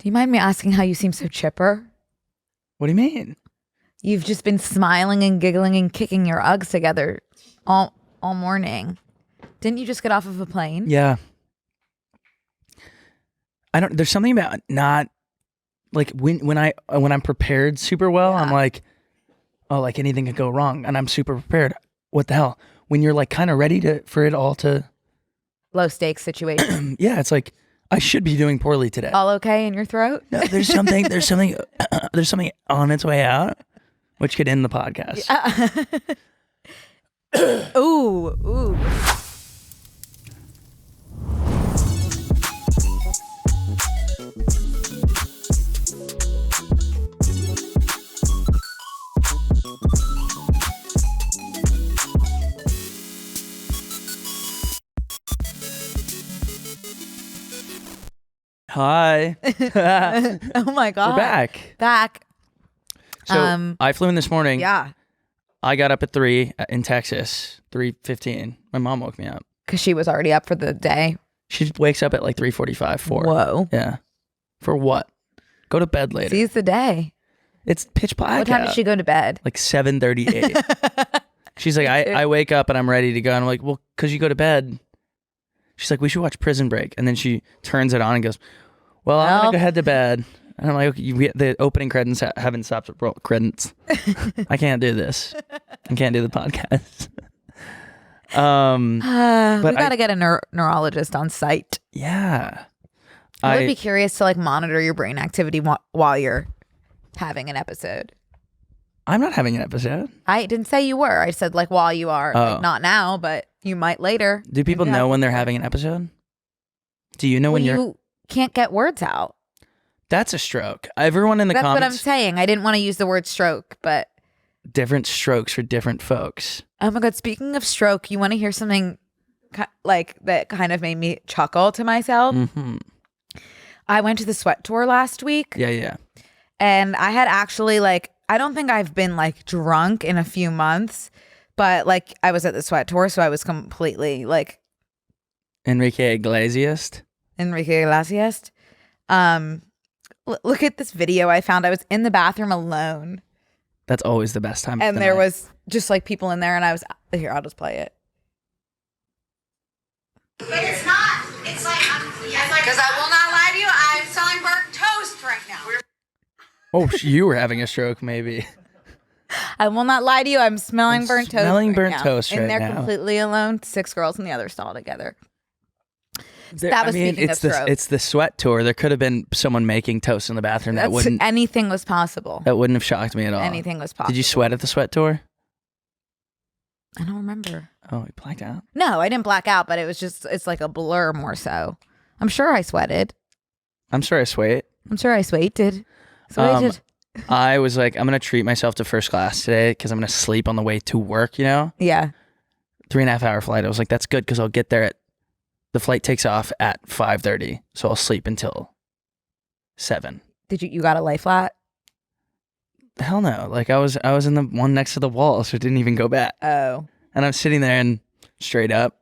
Do you mind me asking how you seem so chipper? What do you mean? You've just been smiling and giggling and kicking your Uggs together all morning. Didn't you just get off of a plane? Yeah. There's something about not like when I'm prepared super well, I'm like, oh, like anything could go wrong, and I'm super prepared. What the hell? When you're like kind of ready for it all to low stakes situation. Yeah, it's like I should be doing poorly today. All okay in your throat? No, there's something on its way out, which could end the podcast. Ooh. Hi. Oh my God. We're back. So I flew in this morning. Yeah. I got up at 3 in Texas, 3:15. My mom woke me up. Because she was already up for the day. She wakes up at like 3:45, 4. Whoa. Yeah. For what? Go to bed later. Seize the day. It's pitch black. What time out. did she go to bed? Like 7:38. She's like, I wake up and I'm ready to go. And I'm like, well, because you go to bed. She's like, we should watch Prison Break. And then she turns it on and goes, well, I'm going to go head to bed. And I'm like, okay, the opening credits haven't stopped. Credits. I can't do this. I can't do the podcast. We got to get a neurologist on site. Yeah. I would be curious to like monitor your brain activity while you're having an episode. I'm not having an episode. I didn't say you were. I said like while you are. Like, not now, but you might later. Do people know when they're having an episode? Do you know when you can't get words out? That's a stroke. Everyone in the comments. That's what I'm saying. I didn't want to use the word stroke, but different strokes for different folks. Oh my God. Speaking of stroke, you want to hear something like that kind of made me chuckle to myself? Mm-hmm. I went to the sweat tour last week. Yeah. And I had actually like, I don't think I've been like drunk in a few months, but like I was at the sweat tour, so I was completely like Enrique Iglesias. Look at this video I found. I was in the bathroom alone. That's always the best time. And there was just like people in there, and I was here. I'll just play it. But it's not. It's like because I will not lie to you. I'm selling burnt toast right now. Oh, you were having a stroke, maybe. I will not lie to you. I'm smelling burnt toast. Smelling burnt toast right now. And they're completely alone. 6 girls in the other stall together. It's the sweat tour. There could have been someone making toast in the bathroom. Anything was possible. That wouldn't have shocked me at all. Anything was possible. Did you sweat at the sweat tour? I don't remember. Oh, you blacked out? No, I didn't black out, but it's like a blur more so. I'm sure I sweated. I'm sure I sweat. I'm sure I sweated. I was like, I'm going to treat myself to first class today because I'm going to sleep on the way to work, you know? Yeah. 3.5 hour flight. I was like, that's good because I'll get there the flight takes off at 5:30, so I'll sleep until 7. Did you got a lay flat? Hell no. Like I was in the one next to the wall, so it didn't even go back. Oh. And I'm sitting there and straight up.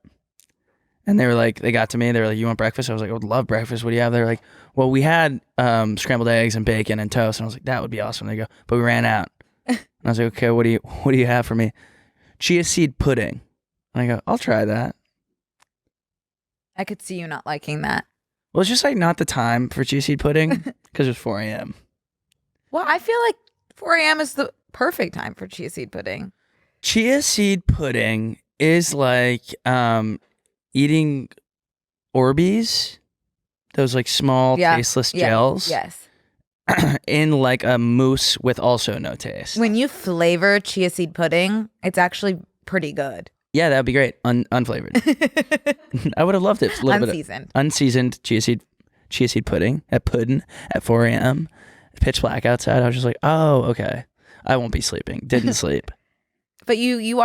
And they got to me. They were like, you want breakfast? I was like, I would love breakfast. What do you have? They're like, well, we had scrambled eggs and bacon and toast. And I was like, that would be awesome. They go, but we ran out. And I was like, okay, what do you have for me? Chia seed pudding. And I go, I'll try that. I could see you not liking that. Well, it's just like not the time for chia seed pudding because it's 4 a.m. Well, I feel like 4 a.m. is the perfect time for chia seed pudding. Chia seed pudding is like eating Orbeez, those like small tasteless gels. Yes. In like a mousse with also no taste. When you flavor chia seed pudding, it's actually pretty good. Yeah, that would be great. Unflavored. I would have loved it. Unseasoned. Unseasoned chia seed pudding at 4 a.m. Pitch black outside. I was just like, oh, okay. I won't be sleeping. Didn't sleep. But you've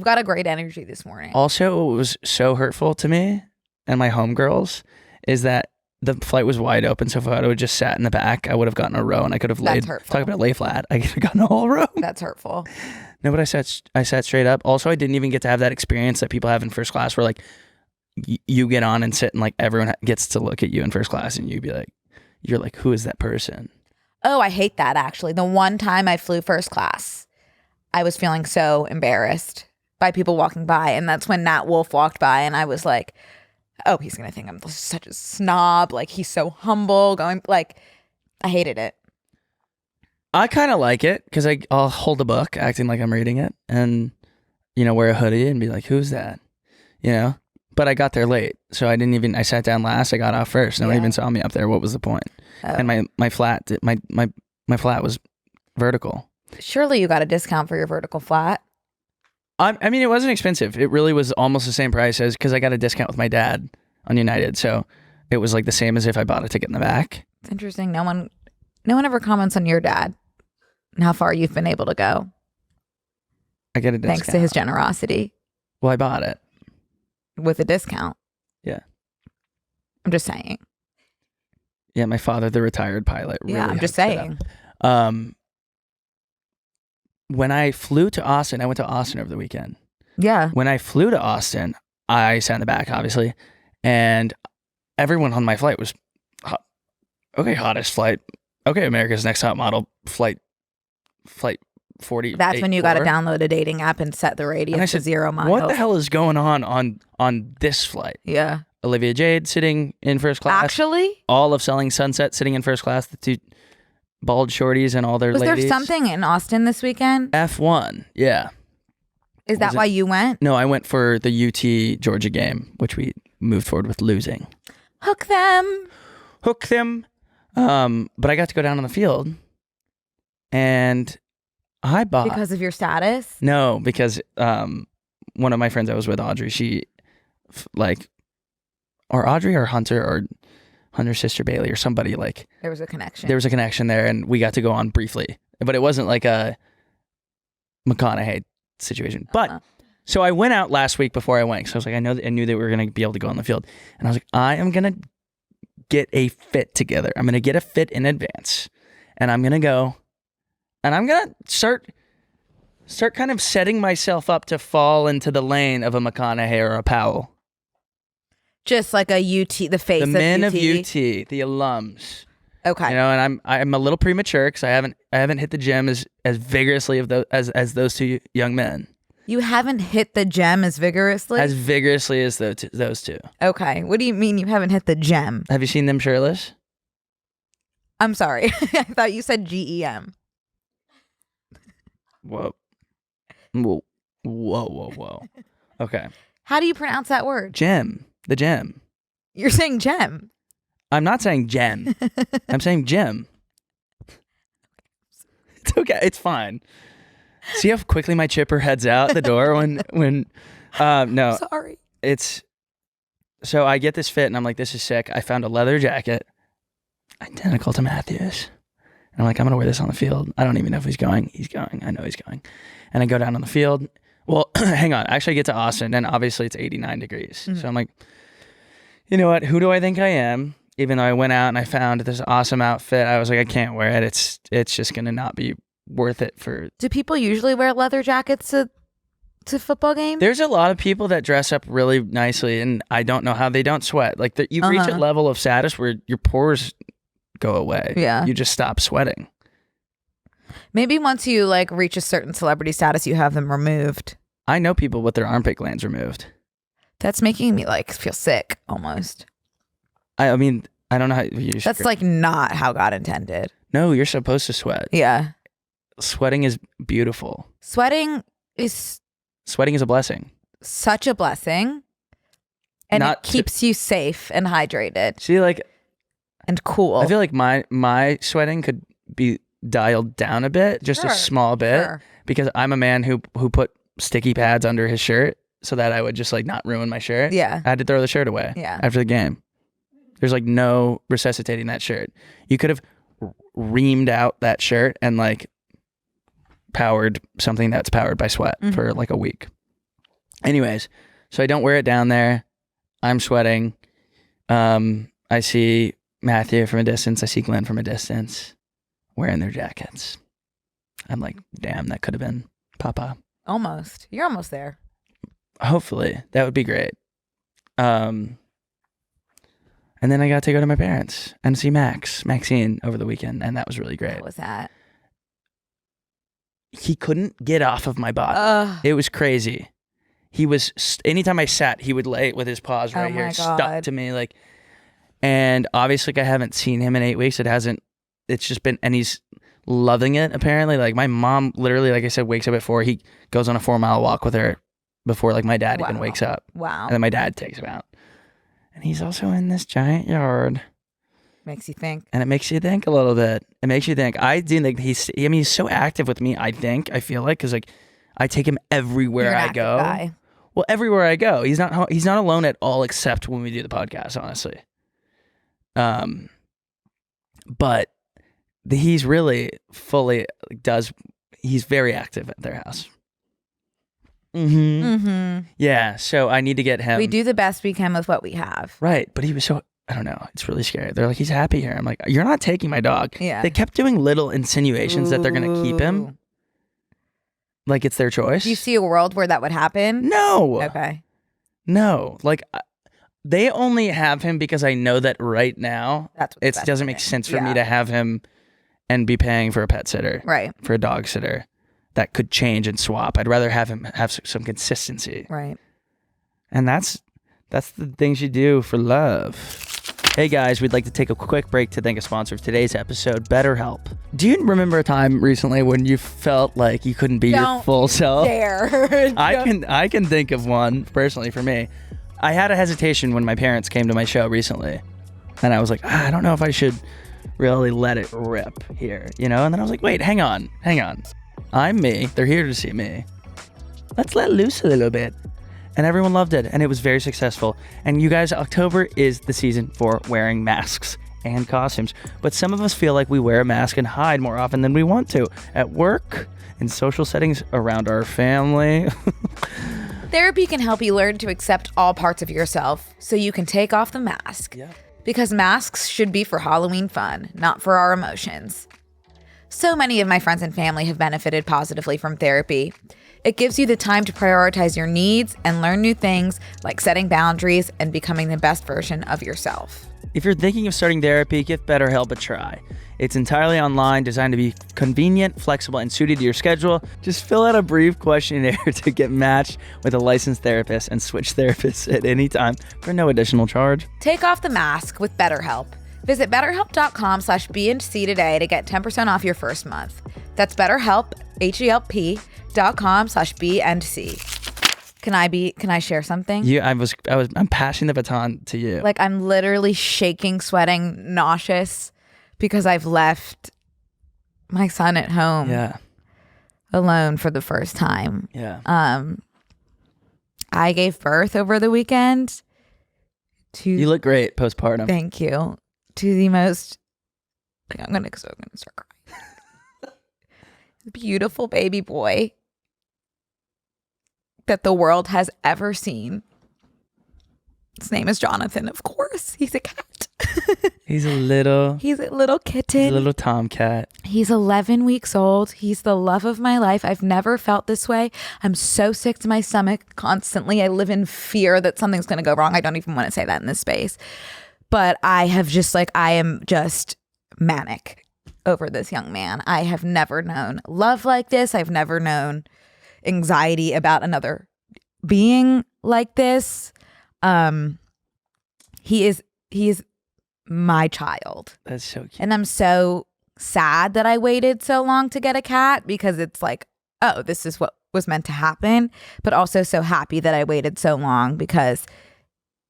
got a great energy this morning. Also, what was so hurtful to me and my homegirls is that the flight was wide open. So if I would have just sat in the back, I would have gotten a row and I could have laid. Talk about lay flat. I could have gotten a whole row. That's hurtful. No, but I sat straight up. Also, I didn't even get to have that experience that people have in first class where like you get on and sit and like everyone gets to look at you in first class and you you're like, who is that person? Oh, I hate that actually. The one time I flew first class, I was feeling so embarrassed by people walking by. And that's when Nat Wolff walked by and I was like, oh, he's going to think I'm such a snob. Like, he's so humble. I hated it. I kind of like it because I'll hold a book acting like I'm reading it and, wear a hoodie and be like, who's that? But I got there late. So I sat down last. I got off first. No one even saw me up there. What was the point? Oh. And my flat was vertical. Surely you got a discount for your vertical flat. I mean, it wasn't expensive. It really was almost the same price as because I got a discount with my dad on United. So it was like the same as if I bought a ticket in the back. It's interesting. No one ever comments on your dad and how far you've been able to go. I get a discount. Thanks to his generosity. Well, I bought it. With a discount. Yeah. I'm just saying. Yeah, my father, the retired pilot. Really I'm just saying. When I flew to Austin, I went to Austin over the weekend. Yeah. When I flew to Austin, I sat in the back, obviously, and everyone on my flight was, okay, hottest flight. Okay, America's Next Top Model, flight 40. That's when you got to download a dating app and set the radius to 0 miles. What the hell is going on this flight? Yeah. Olivia Jade sitting in first class. Actually? All of Selling Sunset sitting in first class. The two bald shorties and all their ladies. Was there something in Austin this weekend? F1, yeah. Is that why you went? No, I went for the UT Georgia game, which we moved forward with losing. Hook them. But I got to go down on the field, and I bought... Because of your status? No, because one of my friends I was with, Audrey, or Audrey or Hunter or Hunter's sister Bailey or somebody, like... There was a connection. There was a connection there, and we got to go on briefly. But it wasn't like a Mcconaughey situation. But, so I went out last week before I went. So I was like, I knew that we were going to be able to go on the field. And I was like, I am going to get a fit together. I'm going to get a fit in advance. And I'm going to go... And I'm going to start kind of setting myself up to fall into the lane of a Mcconaughey or a Powell. Just like a UT, the face of UT. The men of UT, the alums. Okay. And I'm a little premature because I haven't hit the gym as vigorously as those two young men. You haven't hit the gem as vigorously? As vigorously as those two. Okay. What do you mean you haven't hit the gem? Have you seen them shirtless? I'm sorry. I thought you said GEM. Whoa. Okay. How do you pronounce that word? Gem. The gem. You're saying gem. I'm not saying gem. I'm saying gem. It's okay. It's fine. See how quickly my chipper heads out the door when no. Sorry. So I get this fit and I'm like, this is sick. I found a leather jacket identical to Matthew's. And I'm like, I'm going to wear this on the field. I don't even know if he's going. He's going. I know he's going. And I go down on the field. Well, hang on. Actually, I get to Austin, and obviously it's 89 degrees. Mm-hmm. So I'm like, you know what? Who do I think I am? Even though I went out and I found this awesome outfit, I was like, I can't wear it. It's just going to not be worth it for... Do people usually wear leather jackets to football games? There's a lot of people that dress up really nicely, and I don't know how they don't sweat. Like, you reach a level of status where your pores... go away. Yeah. You just stop sweating. Maybe once you reach a certain celebrity status, you have them removed. I know people with their armpit glands removed. That's making me feel sick almost. I mean, I don't know how you... That's not how God intended. No, you're supposed to sweat. Yeah. Sweating is beautiful. Sweating is a blessing. Such a blessing. And it keeps you safe and hydrated. See, and cool. I feel like my sweating could be dialed down a bit, just a small bit, because I'm a man who put sticky pads under his shirt so that I would just not ruin my shirt. Yeah. I had to throw the shirt away after the game. There's no resuscitating that shirt. You could have reamed out that shirt and powered something that's powered by sweat for a week. Anyways, so I don't wear it down there. I'm sweating. I see Matthew from a distance. I see Glenn from a distance wearing their jackets. I'm like, damn, that could have been Papa. Almost. You're almost there. Hopefully. That would be great. And And then I got to go to my parents and see Maxine over the weekend, and that was really great. What was that? He couldn't get off of my body. It was crazy. He was, anytime I sat, he would lay with his paws right here, stuck to me. Like, and obviously I haven't seen him in 8 weeks. It's just been, and he's loving it apparently. Like my mom literally, like I said, wakes up at 4. He goes on a 4-mile walk with her before like my dad even wakes up. Wow. And then my dad takes him out. And he's also in this giant yard. Makes you think. And it makes you think a little bit. It makes you think. I do think he's so active with me, I feel like, because like I take him everywhere I go. Guy. Well, everywhere I go. He's not alone at all except when we do the podcast, honestly. But he's really fully he's very active at their house. Yeah, so I need to get him. We do the best we can with what we have. Right, but he was so, I don't know, it's really scary. They're like, he's happy here. I'm like, you're not taking my dog. Yeah. They kept doing little insinuations that they're going to keep him. Like it's their choice. Do you see a world where that would happen? No. Okay. No. Like they only have him because I know that right now it doesn't make sense for me to have him and be paying for a pet sitter. Right. For a dog sitter. That could change and swap. I'd rather have him have some consistency. Right. And that's the things you do for love. Hey guys, we'd like to take a quick break to thank a sponsor of today's episode, Betterhelp. Do you remember a time recently when you felt like you couldn't be your full self? I can think of one personally for me. I had a hesitation when my parents came to my show recently. And I was like, I don't know if I should really let it rip here, you know? And then I was like, wait, hang on. I'm me. They're here to see me. Let's let loose a little bit. And everyone loved it. And it was very successful. And you guys, October is the season for wearing masks and costumes. But some of us feel like we wear a mask and hide more often than we want to. At work, in social settings, around our family. Therapy can help you learn to accept all parts of yourself so you can take off the mask. Yeah. Because masks should be for Halloween fun, not for our emotions. So many of my friends and family have benefited positively from therapy. It gives you the time to prioritize your needs and learn new things like setting boundaries and becoming the best version of yourself. If you're thinking of starting therapy, give BetterHelp a try. It's entirely online, designed to be convenient, flexible, and suited to your schedule. Just fill out a brief questionnaire to get matched with a licensed therapist and switch therapists at any time for no additional charge. Take off the mask with BetterHelp. Visit betterhelp.com/BNC today to get 10% off your first month. That's BetterHelp, HELP.com/BNC. Can I share something? I'm passing the baton to you. Like I'm literally shaking, sweating, nauseous because I've left my son at home alone for the first time. Yeah. I gave birth over the weekend to You look great postpartum. Thank you. To the most I'm gonna start crying. Beautiful baby boy that the world has ever seen. His name is Jonathan, of course. He's a cat. He's a little kitten. He's a little tomcat. He's 11 weeks old. He's the love of my life. I've never felt this way. I'm so sick to my stomach constantly. I live in fear that something's going to go wrong. I don't even want to say that in this space. But I am just manic over this young man. I have never known love like this. I've never known anxiety about another being like this. He is my child. That's so cute. And I'm so sad that I waited so long to get a cat because it's like, oh, this is what was meant to happen. But also so happy that I waited so long because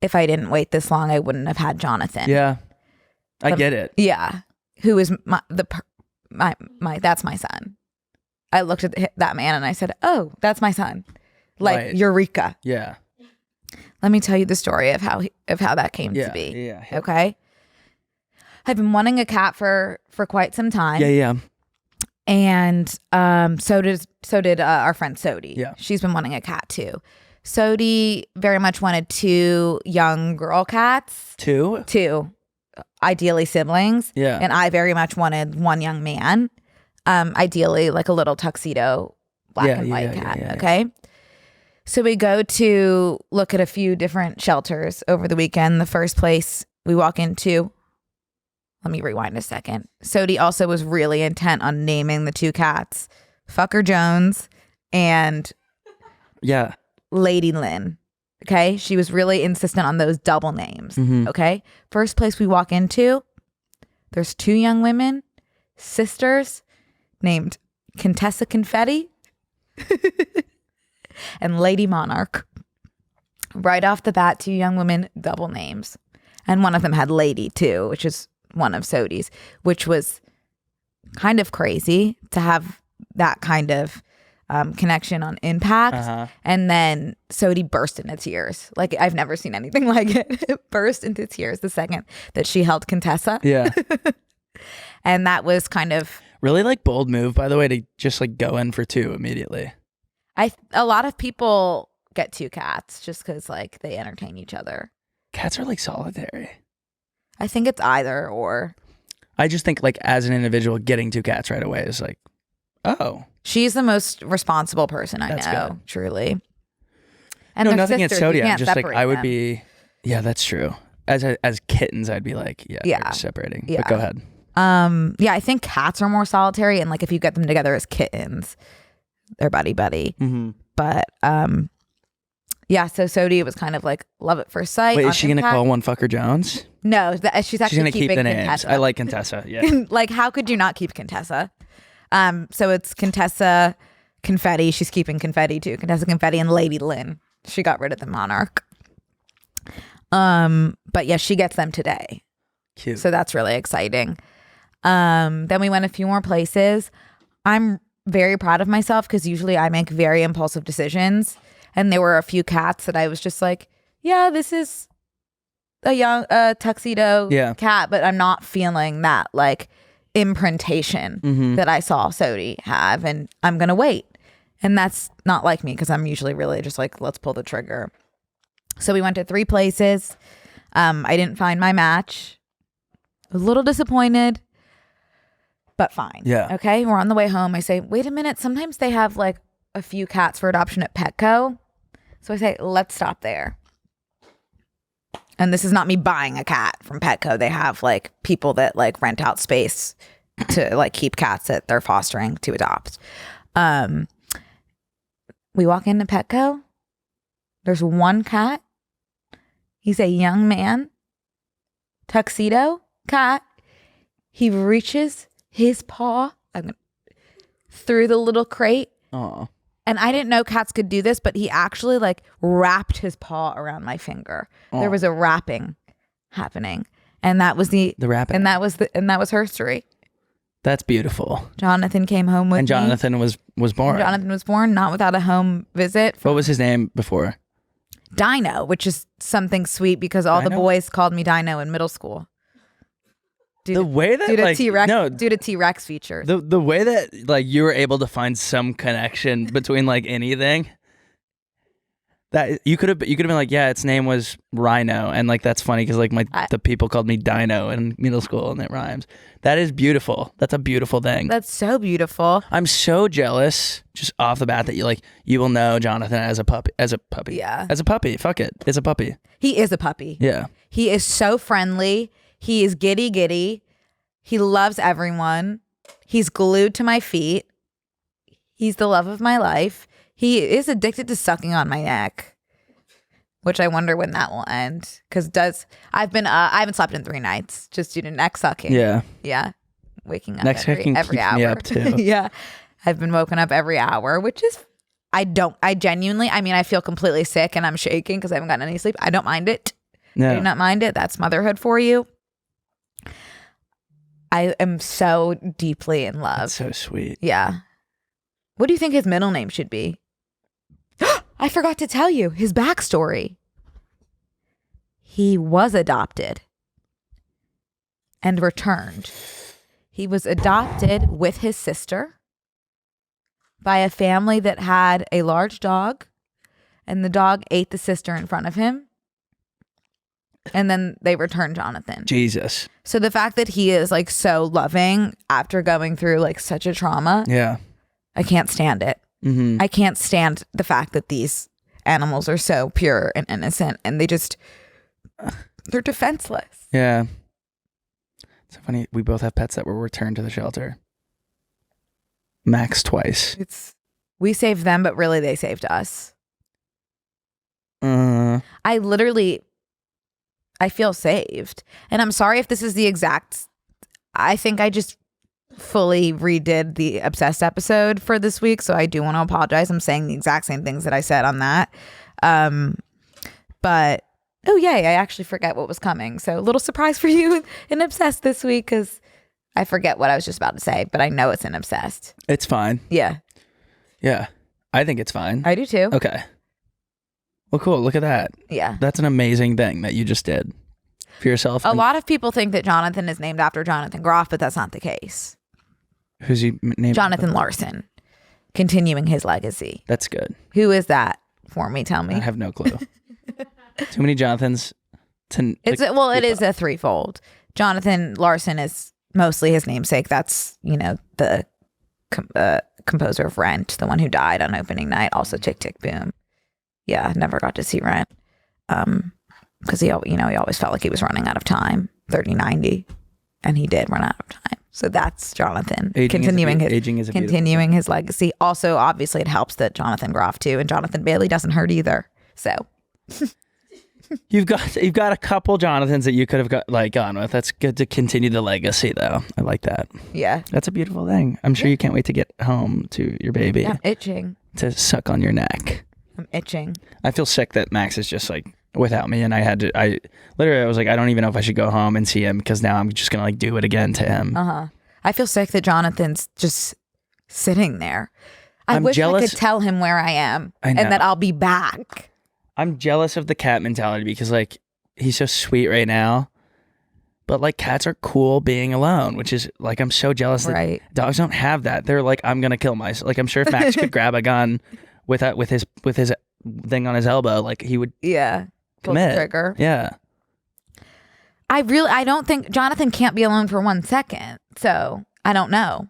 if I didn't wait this long, I wouldn't have had Jonathan. Yeah, I get it. Yeah, who is my that's my son. I looked at that man and I said, "Oh, that's my son." Like Right. Eureka. Yeah. Let me tell you the story of how that came to be. Yeah. Okay. I've been wanting a cat for quite some time. Yeah. And so did our friend Sodi. Yeah. She's been wanting a cat too. Sodi very much wanted 2 young girl cats. 2? 2, ideally siblings. Yeah. And I very much wanted 1 young man. Ideally like a little tuxedo black and white cat. Yeah. Okay. So we go to look at a few different shelters over the weekend. The first place we walk into, let me rewind a second. Sodi also was really intent on naming the 2 cats, Fucker Jones and Lady Lynn. Okay. She was really insistent on those double names. Okay. First place we walk into, there's 2 young women, sisters, named Contessa Confetti and Lady Monarch. Right off the bat, 2 young women, double names. And one of them had Lady too, which is one of Sodi's, which was kind of crazy to have that kind of connection on impact. And then Sodi burst into tears. Like, I've never seen anything like it. Burst into tears the second that she held Contessa. Yeah. And that was kind of really like bold move, by the way, to just like go in for 2 immediately. A lot of people get 2 cats just because like they entertain each other. Cats are like solitary. I think it's either or. I just think like as an individual, getting 2 cats right away is like, oh. She's the most responsible person I know, good. Truly. And no, nothing against Sodi. I'm just like, I would them. be, yeah, that's true. As kittens, I'd be like, yeah. Separating. Yeah. But go ahead. Yeah, I think cats are more solitary, and like if you get them together as kittens, they're buddy. But yeah, so Sodi was kind of like love at first sight. Wait, is she gonna call one Fucker Jones? No, she's actually gonna keep the names. Contessa. I like Contessa. Yeah. Like, how could you not keep Contessa? So it's Contessa Confetti. She's keeping Confetti too. Contessa Confetti and Lady Lynn. She got rid of the Monarch. But yeah, she gets them today. Cute. So that's really exciting. Then we went a few more places. I'm very proud of myself because usually I make very impulsive decisions. And there were a few cats that I was just like, yeah, this is a young tuxedo cat, but I'm not feeling that like imprintation that I saw Sodi have, and I'm gonna wait. And that's not like me because I'm usually really just like, let's pull the trigger. So we went to 3 places. I didn't find my match. I was a little disappointed, but fine. Yeah. Okay. We're on the way home. I say, wait a minute. Sometimes they have like a few cats for adoption at Petco. So I say, let's stop there. And this is not me buying a cat from Petco. They have like people that like rent out space to like keep cats that they're fostering to adopt. We walk into Petco. There's one cat. He's a young man. Tuxedo cat. He reaches his paw through the little crate. Aww. And I didn't know cats could do this, but he actually like wrapped his paw around my finger. Aww. There was a wrapping happening. And that was the wrapping. And that was her story. That's beautiful. Jonathan came home with me. And Jonathan was born. Jonathan was born, not without a home visit. What was his name before? Dino, which is something sweet because all the boys called me Dino in middle school. Due to T-Rex features. The way that like you were able to find some connection between like anything, that you could have been like, yeah, its name was Rhino, and like that's funny because like the people called me Dino in middle school and it rhymes. That is beautiful. That's a beautiful thing. That's so beautiful. I'm so jealous just off the bat that you will know Jonathan as a puppy. Yeah. As a puppy. Fuck it. It's a puppy. He is a puppy. Yeah. He is so friendly. He is giddy. He loves everyone. He's glued to my feet. He's the love of my life. He is addicted to sucking on my neck, which I wonder when that will end. Because I haven't slept in 3 nights just due to neck sucking. Yeah. Yeah. Waking up neck sucking every keeps hour. Me up too. Yeah. I've been woken up every hour, which is, I feel completely sick and I'm shaking because I haven't gotten any sleep. I don't mind it. No. I do not mind it. That's motherhood for you. I am so deeply in love. That's so sweet. Yeah. What do you think his middle name should be? I forgot to tell you his backstory. He was adopted and returned. He was adopted with his sister by a family that had a large dog, and the dog ate the sister in front of him. And then they returned Jonathan. Jesus. So the fact that he is like so loving after going through like such a trauma. Yeah. I can't stand it. Mm-hmm. I can't stand the fact that these animals are so pure and innocent and they just They're defenseless. Yeah. It's so funny. We both have pets that were returned to the shelter. Max twice. We saved them, but really they saved us. I feel saved. And I'm sorry if this is the exact... I think I just fully redid the Obsessed episode for this week, so I do want to apologize. I'm saying the exact same things that I said on that. But, oh yay, I actually forget what was coming. So a little surprise for you in Obsessed this week, because I forget what I was just about to say, but I know it's in Obsessed. It's fine. Yeah. Yeah. I think it's fine. I do too. Okay. Well, cool. Look at that. Yeah. That's an amazing thing that you just did for yourself. A lot of people think that Jonathan is named after Jonathan Groff, but that's not the case. Who's he named? Jonathan Larson, continuing his legacy. That's good. Who is that for me? Tell me. I have no clue. Too many Jonathans. It is a threefold. Jonathan Larson is mostly his namesake. That's, the composer of Rent, the one who died on opening night. Also Tick, Tick, Boom. Yeah, never got to see Rent. Because he always felt like he was running out of time, 30-90, and he did run out of time. So that's Jonathan continuing his legacy. Also, obviously, it helps that Jonathan Groff too, and Jonathan Bailey doesn't hurt either. So you've got a couple Jonathans that you could have gone with. That's good to continue the legacy, though. I like that. Yeah, that's a beautiful thing. I'm sure you can't wait to get home to your baby. Yeah, I'm itching to suck on your neck. I'm itching. I feel sick that Max is just without me, and I was like, I don't even know if I should go home and see him, because now I'm just gonna do it again to him. I feel sick that Jonathan's just sitting there. I wish I could tell him where I am and that I'll be back. I'm jealous of the cat mentality, because he's so sweet right now, but cats are cool being alone, which is I'm so jealous that dogs don't have that. They're like, I'm gonna kill myself. I'm sure if Max could grab a gun with his thing on his elbow, he would pull the trigger. Yeah. I don't think Jonathan can't be alone for 1 second. So I don't know.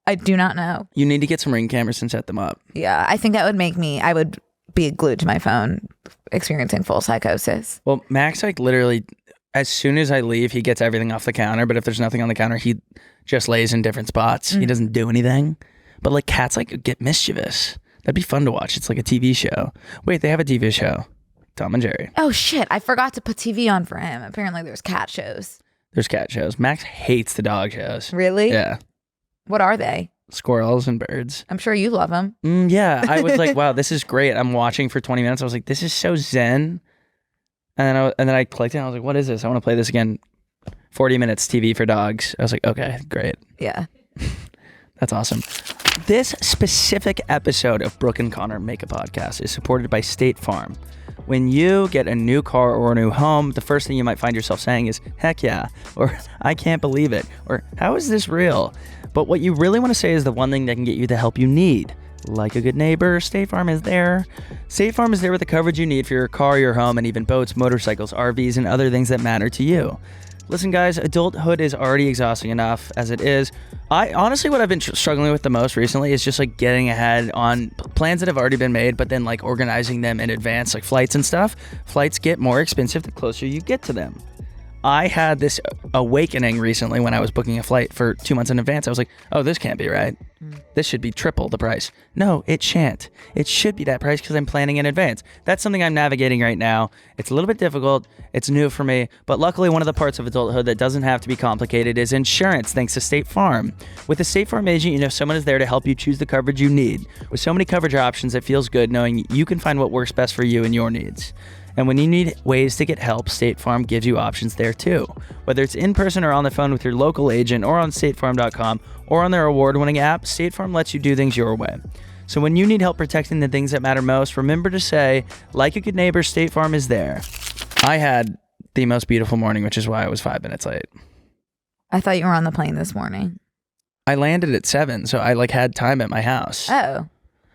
I do not know. You need to get some Ring cameras and set them up. Yeah, I think that would I would be glued to my phone, experiencing full psychosis. Well, Max, literally, as soon as I leave, he gets everything off the counter. But if there's nothing on the counter, he just lays in different spots. He doesn't do anything. But cats get mischievous. That'd be fun to watch. It's like a TV show. Wait, they have a TV show. Tom and Jerry. Oh shit, I forgot to put TV on for him. Apparently there's cat shows. There's cat shows. Max hates the dog shows. Really? Yeah. What are they? Squirrels and birds. I'm sure you love them. Yeah. I was like, wow, this is great. I'm watching for 20 minutes. I was like, this is so zen. And then I clicked it and I was like, what is this? I want to play this again. 40 minutes TV for dogs. I was like, okay, great. Yeah. That's awesome. This specific episode of Brooke and Connor Make a Podcast is supported by State Farm. When you get a new car or a new home, the first thing you might find yourself saying is, heck yeah, or I can't believe it, or how is this real? But what you really want to say is the one thing that can get you the help you need. Like a good neighbor, State Farm is there. State Farm is there with the coverage you need for your car, your home, and even boats, motorcycles, RVs, and other things that matter to you. Listen, guys, adulthood is already exhausting enough as it is. Honestly, what I've been struggling with the most recently is just getting ahead on plans that have already been made, but then organizing them in advance, flights and stuff. Flights get more expensive the closer you get to them. I had this awakening recently when I was booking a flight for 2 months in advance. I was like, oh, this can't be right. This should be triple the price. No, it shan't. It should be that price because I'm planning in advance. That's something I'm navigating right now. It's a little bit difficult. It's new for me. But luckily, one of the parts of adulthood that doesn't have to be complicated is insurance, thanks to State Farm. With a State Farm agent, you know someone is there to help you choose the coverage you need. With so many coverage options, it feels good knowing you can find what works best for you and your needs. And when you need ways to get help, State Farm gives you options there too. Whether it's in person or on the phone with your local agent or on statefarm.com or on their award-winning app, State Farm lets you do things your way. So when you need help protecting the things that matter most, remember to say, like a good neighbor, State Farm is there. I had the most beautiful morning, which is why I was 5 minutes late. I thought you were on the plane this morning. I landed at 7, so I had time at my house. Oh.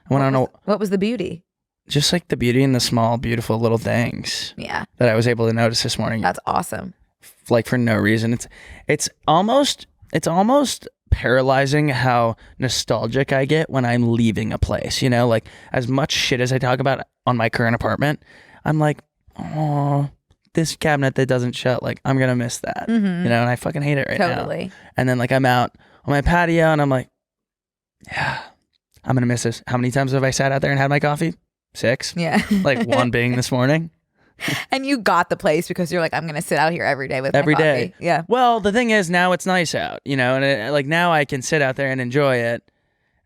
What was the beauty? Just the beauty in the small, beautiful little things. Yeah. That I was able to notice this morning. That's awesome. For no reason. It's almost paralyzing how nostalgic I get when I'm leaving a place. As much shit as I talk about on my current apartment, I'm like, oh, this cabinet that doesn't shut, like I'm gonna miss that, you know, and I fucking hate it right now. Totally. And then like I'm out on my patio and I'm like, yeah, I'm gonna miss this. How many times have I sat out there and had my coffee? 6. Yeah. Like 1 being this morning. And you got the place because you're like, I'm going to sit out here every day with my Every coffee. day. Yeah. Well, the thing is now it's nice out, you know, and like now I can sit out there and enjoy it.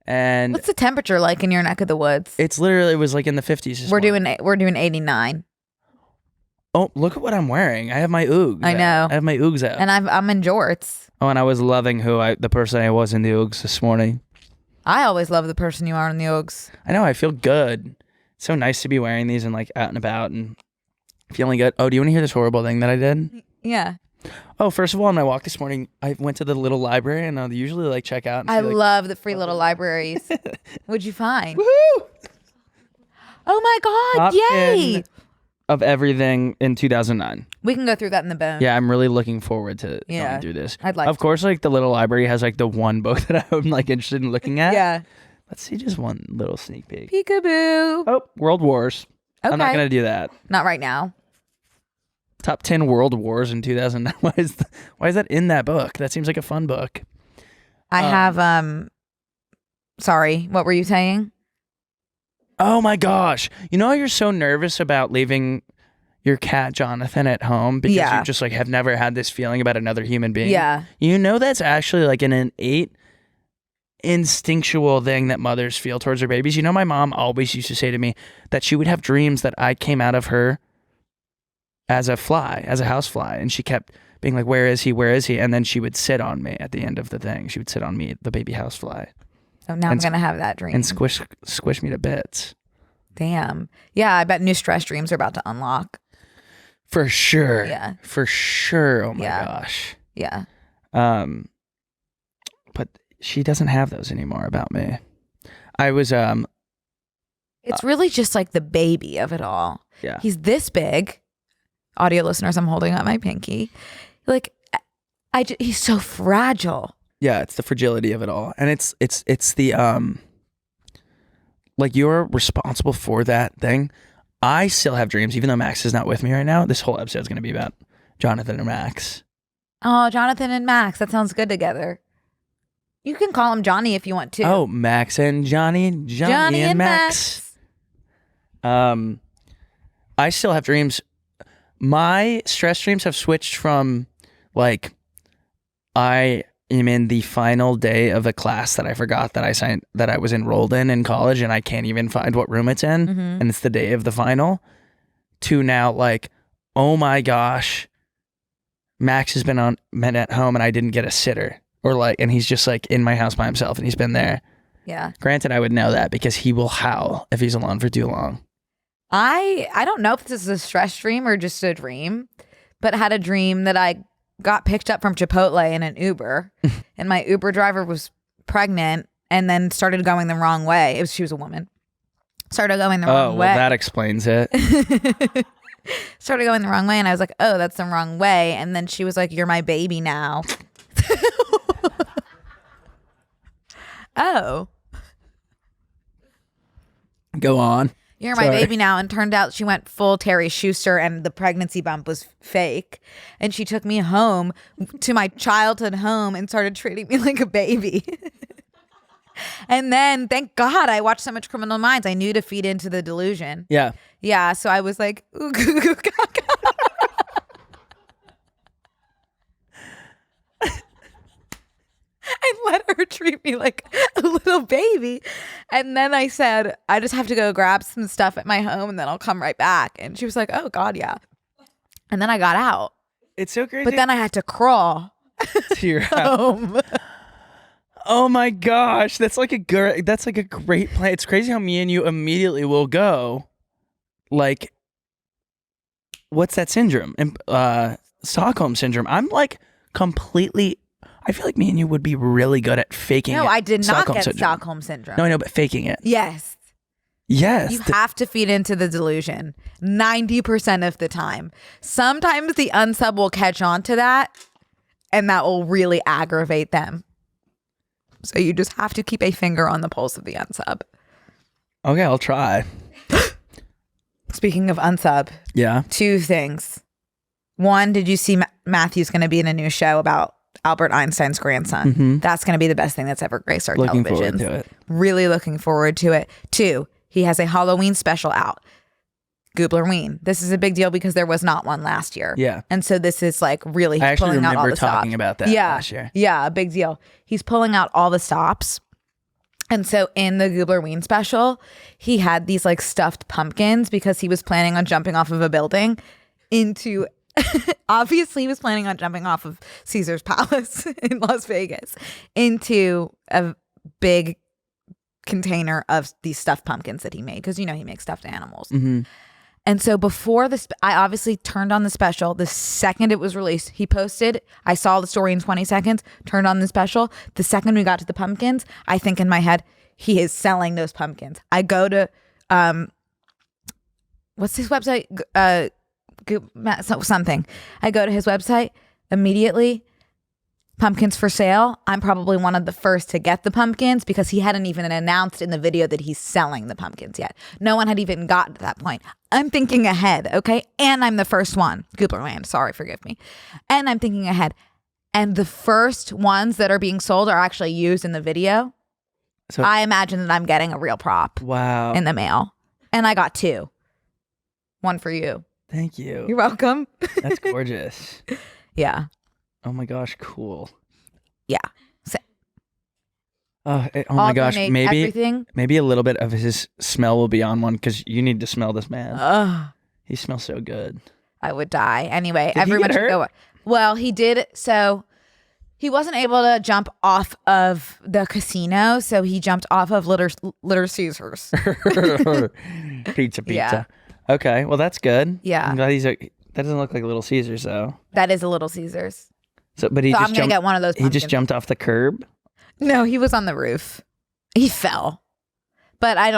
And What's the temperature like in your neck of the woods? it's literally, it was like in the 50s. We're doing 89. Oh, look at what I'm wearing. I have my Oogs. I know. I have my Oogs out. And I'm in jorts. Oh, and I was loving the person I was in the Oogs this morning. I always love the person you are in the Oaks. I know. I feel good. It's so nice to be wearing these and like out and about and feeling good. Oh, do you want to hear this horrible thing that I did? Yeah. Oh, first of all, on my walk this morning, I went to the little library and I usually like check out. And I see, like, love the free little libraries. What'd you find? Woohoo! Oh my God. Top Yay. 10 of everything in 2009. We can go through that in the bone. Yeah, I'm really looking forward to going through this. I'd like Of course, like the little library has like the one book that I'm like interested in looking at. Yeah. Let's see just one little sneak peek. Peekaboo. Oh, World Wars. Okay. I'm not going to do that. Not right now. Top 10 World Wars in 2009. Why is that in that book? That seems like a fun book. I have, sorry, what were you saying? Oh my gosh. You know how you're so nervous about leaving your cat Jonathan at home because you just like have never had this feeling about another human being? Yeah. You know that's actually like an innate instinctual thing that mothers feel towards their babies. You know, my mom always used to say to me that she would have dreams that I came out of her as a fly, as a housefly, and she kept being like, where is he? Where is he? And then she would sit on me at the end of the thing. She would sit on me, the baby housefly. Oh, now I'm going to have that dream. And squish me to bits. Damn. Yeah, I bet new stress dreams are about to unlock. For sure. Yeah. For sure. Oh my gosh. Yeah. But she doesn't have those anymore about me. I was It's really just like the baby of it all. Yeah. He's this big. Audio listeners, I'm holding up my pinky. Like he's so fragile. Yeah, it's the fragility of it all. And it's the like you're responsible for that thing. I still have dreams, even though Max is not with me right now. This whole episode is going to be about Jonathan and Max. Oh, Jonathan and Max. That sounds good together. You can call him Johnny if you want to. Oh, Max and Johnny. Johnny and Max. I still have dreams. My stress dreams have switched from like I am in the final day of a class that I forgot that I was enrolled in college and I can't even find what room it's in and it's the day of the final, to now like, oh my gosh, Max has been at home and I didn't get a sitter, or like, and he's just like in my house by himself and he's been there. Yeah. Granted, I would know that because he will howl if he's alone for too long. I don't know if this is a stress dream or just a dream, but I had a dream that I got picked up from Chipotle in an Uber and my Uber driver was pregnant and then started going the wrong way. She was a woman. Started going the wrong way. Oh, well, that explains it. Started going the wrong way and I was like, oh, that's the wrong way. And then she was like, you're my baby now. Oh. Go on. You're my baby now. And turned out she went full Terry Schuster and the pregnancy bump was fake. And she took me home to my childhood home and started treating me like a baby. And then, thank God, I watched so much Criminal Minds. I knew to feed into the delusion. Yeah. Yeah. So I was like, ooh, goo, goo, gaga. And let her treat me like a little baby. And then I said, I just have to go grab some stuff at my home and then I'll come right back. And she was like, oh God, yeah. And then I got out. It's so crazy. But then I had to crawl to your home. Oh my gosh. That's like a great plan. It's crazy how me and you immediately will go. Like, what's that syndrome? Stockholm syndrome. I'm like completely, I feel like me and you would be really good at faking it. No, I did not get syndrome. Stockholm syndrome. No, I know, but faking it. Yes. Yes. You have to feed into the delusion 90% of the time. Sometimes the unsub will catch on to that and that will really aggravate them. So you just have to keep a finger on the pulse of the unsub. Okay, I'll try. Speaking of unsub. Yeah. 2 things. One, did you see Matthew's going to be in a new show about Albert Einstein's grandson? Mm-hmm. That's going to be the best thing that's ever graced our Looking televisions. forward to it. Really looking forward to it. 2, he has a Halloween special out. Gublerween. This is a big deal because there was not one last year. Yeah. And so this is like really I actually pulling out all remember the stops. talking about that last year. Yeah, a big deal. He's pulling out all the stops. And so in the Gublerween special, he had these like stuffed pumpkins because he was planning on jumping off of a building into obviously he was planning on jumping off of Caesar's Palace in Las Vegas into a big container of these stuffed pumpkins that he made because he makes stuffed animals. Mm-hmm. And so before this, I obviously turned on the special. The second it was released, he posted, I saw the story in 20 seconds, turned on the special. The second we got to the pumpkins, I think in my head, he is selling those pumpkins. I go to, what's his website? Something. I go to his website immediately. Pumpkins for sale. I'm probably one of the first to get the pumpkins because he hadn't even announced in the video that he's selling the pumpkins yet. No one had even gotten to that point. I'm thinking ahead, okay? And I'm the first one. Gublerland, sorry, forgive me. And I'm thinking ahead. And the first ones that are being sold are actually used in the video. So I imagine that I'm getting a real prop. Wow. In the mail. And I got 2. One for you. Thank you. You're welcome. That's gorgeous. Yeah. Oh my gosh, cool. Yeah. So, oh my gosh, maybe everything. Maybe a little bit of his smell will be on one because you need to smell this man. He smells so good. I would die. Anyway, did everyone should go. Well, he did. So he wasn't able to jump off of the casino, so he jumped off of Little Caesars. Pizza. Yeah. Okay, well that's good. Yeah. I'm glad that doesn't look like Little Caesars though. That is a Little Caesars. So, but I'm gonna get one of those. Pumpkins. He just jumped off the curb. No, he was on the roof. He fell, but I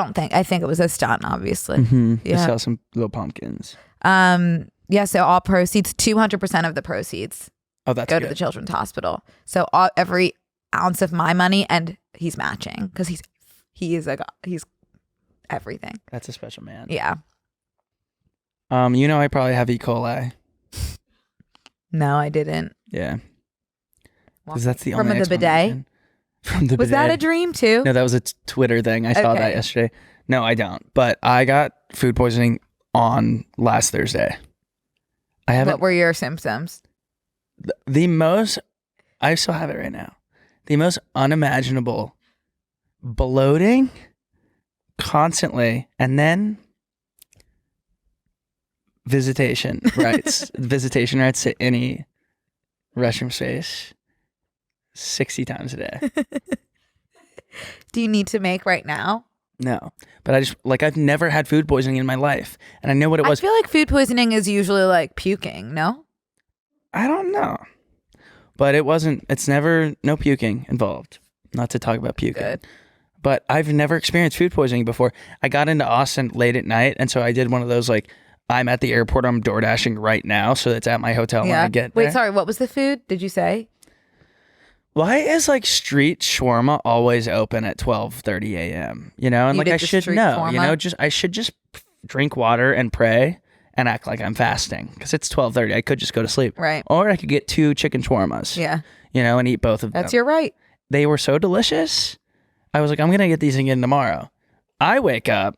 think it was a stunt. Obviously, mm-hmm. Yeah. To sell some little pumpkins. Yeah. So all proceeds, 200% of the proceeds. Oh, that's go good. to the Children's Hospital. So every ounce of my money, and he's matching because he's everything. That's a special man. Yeah. I probably have E. coli. No, I didn't. Yeah. Because that's the only from the bidet. From the was bidet. that a dream too? No, that was a Twitter thing. I saw that yesterday. No, I don't. But I got food poisoning on last Thursday. What were your symptoms? The most, I still have it right now. The most unimaginable bloating constantly, and then visitation rights to any restroom space 60 times a day. Do you need to make right now? No, but I've never had food poisoning in my life, and I know what it was. I feel like food poisoning is usually like puking. No, I don't know, but it wasn't. It's never no puking involved. Not to talk about puking. Good. But I've never experienced food poisoning before. I got into Austin late at night, and so I did one of those like, I'm at the airport, I'm door dashing right now, so it's at my hotel when I get there. Wait, sorry, what was the food? Did you say? Why is like street shawarma always open at 12:30 a.m.? And like I should know, shawarma? I should just drink water and pray and act like I'm fasting because it's 12:30. I could just go to sleep, right? Or I could get 2 chicken shawarmas, and eat both of them. That's your right. They were so delicious. I was like, I'm gonna get these again tomorrow. I wake up.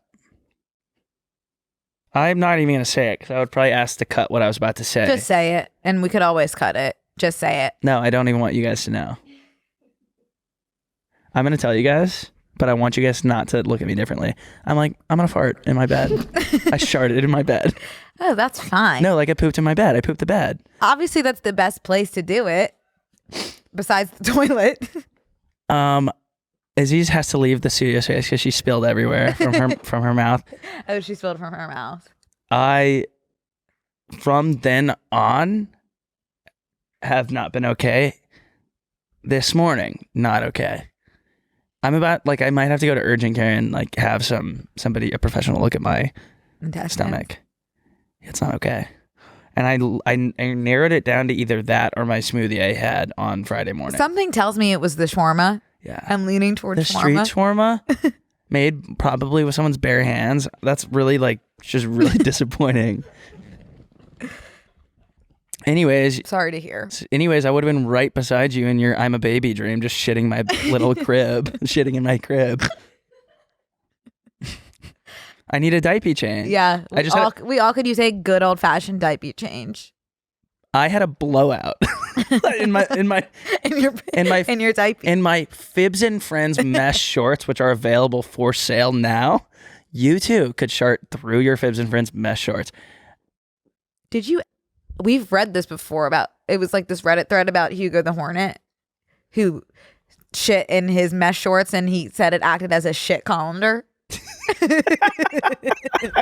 I'm not even gonna say it because I would probably ask to cut what I was about to say. Just say it, and we could always cut it. Just say it. No, I don't even want you guys to know. I'm going to tell you guys, but I want you guys not to look at me differently. I'm going to fart in my bed. I sharted in my bed. Oh, that's fine. No, like I pooped in my bed. I pooped the bed. Obviously, that's the best place to do it, besides the toilet. Aziz has to leave the studio space because she spilled everywhere from her mouth. Oh, she spilled from her mouth. From then on, have not been okay. This morning, not okay. I'm about I might have to go to urgent care and have a professional look at my stomach. It's not okay. And I narrowed it down to either that or my smoothie I had on Friday morning. Something tells me it was the shawarma. Yeah. I'm leaning towards the street shawarma made probably with someone's bare hands. That's really just really disappointing. Anyways, Sorry to hear. I would have been right beside you in your I'm a baby dream, just shitting my little crib, shitting in my crib. I need a diaper change. Yeah, we all could use a good old fashioned diaper change. I had a blowout in your diaper. In my Fibs and Friends mesh shorts, which are available for sale now. You too could shart through your Fibs and Friends mesh shorts. We've read this before it was like this Reddit thread about Hugo the Hornet who shit in his mesh shorts and he said it acted as a shit colander.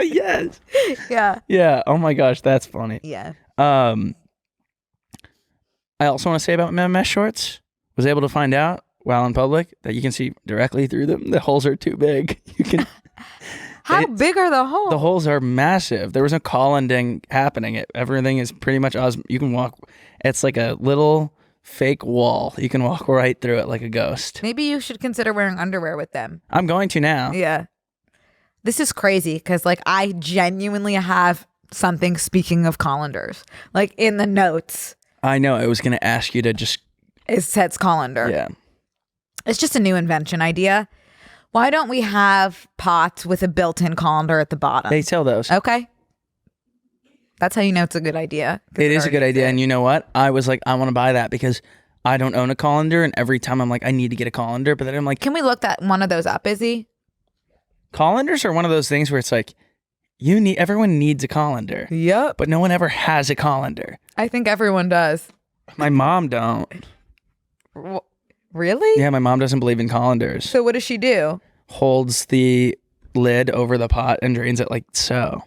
Yes. Yeah. Yeah. Oh my gosh, that's funny. Yeah. I also want to say about my mesh shorts, was able to find out while in public that you can see directly through them. The holes are too big. You can. How big are the holes? The holes are massive. There was no colanding happening. Everything is pretty much you can walk. It's like a little fake wall. You can walk right through it like a ghost. Maybe you should consider wearing underwear with them. I'm going to now. Yeah. This is crazy because like I genuinely have something speaking of colanders. Like in the notes. I know. I was going to ask you to just. It says colander. Yeah. It's just a new invention idea. Why don't we have pots with a built-in colander at the bottom? They sell those. Okay. That's how you know it's a good idea. It is a good idea. And you know what? I was like, I want to buy that because I don't own a colander. And every time I'm like, I need to get a colander. But then I'm like. Can we look that one of those up, Izzy? Colanders are one of those things where it's like, everyone needs a colander. Yep. But no one ever has a colander. I think everyone does. My mom don't. Really? Yeah, my mom doesn't believe in colanders. So what does she do? Holds the lid over the pot and drains it like so.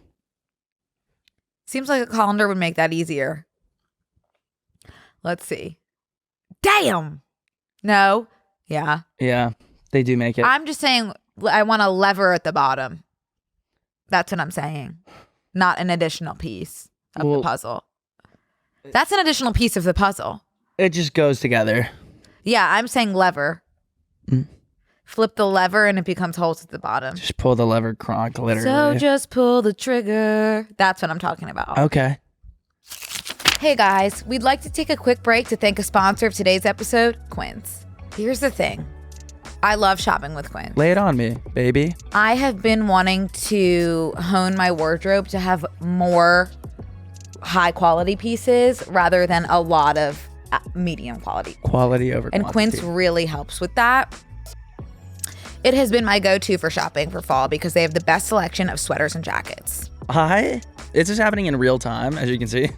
Seems like a colander would make that easier. Let's see. Damn. No. Yeah. Yeah, they do make it. I'm just saying I want a lever at the bottom. That's what I'm saying. Not an additional piece of the puzzle. That's an additional piece of the puzzle. It just goes together. Yeah, I'm saying lever. Flip the lever and it becomes holes at the bottom. Just pull the lever, Kronk, literally. So just pull the trigger. That's what I'm talking about. Okay. Hey guys, we'd like to take a quick break to thank a sponsor of today's episode, Quince. Here's the thing. I love shopping with Quince. Lay it on me, baby. I have been wanting to hone my wardrobe to have more high quality pieces rather than a lot of medium quality. Quality over quantity. And Quince really helps with that. It has been my go-to for shopping for fall because they have the best selection of sweaters and jackets. It's just happening in real time, as you can see.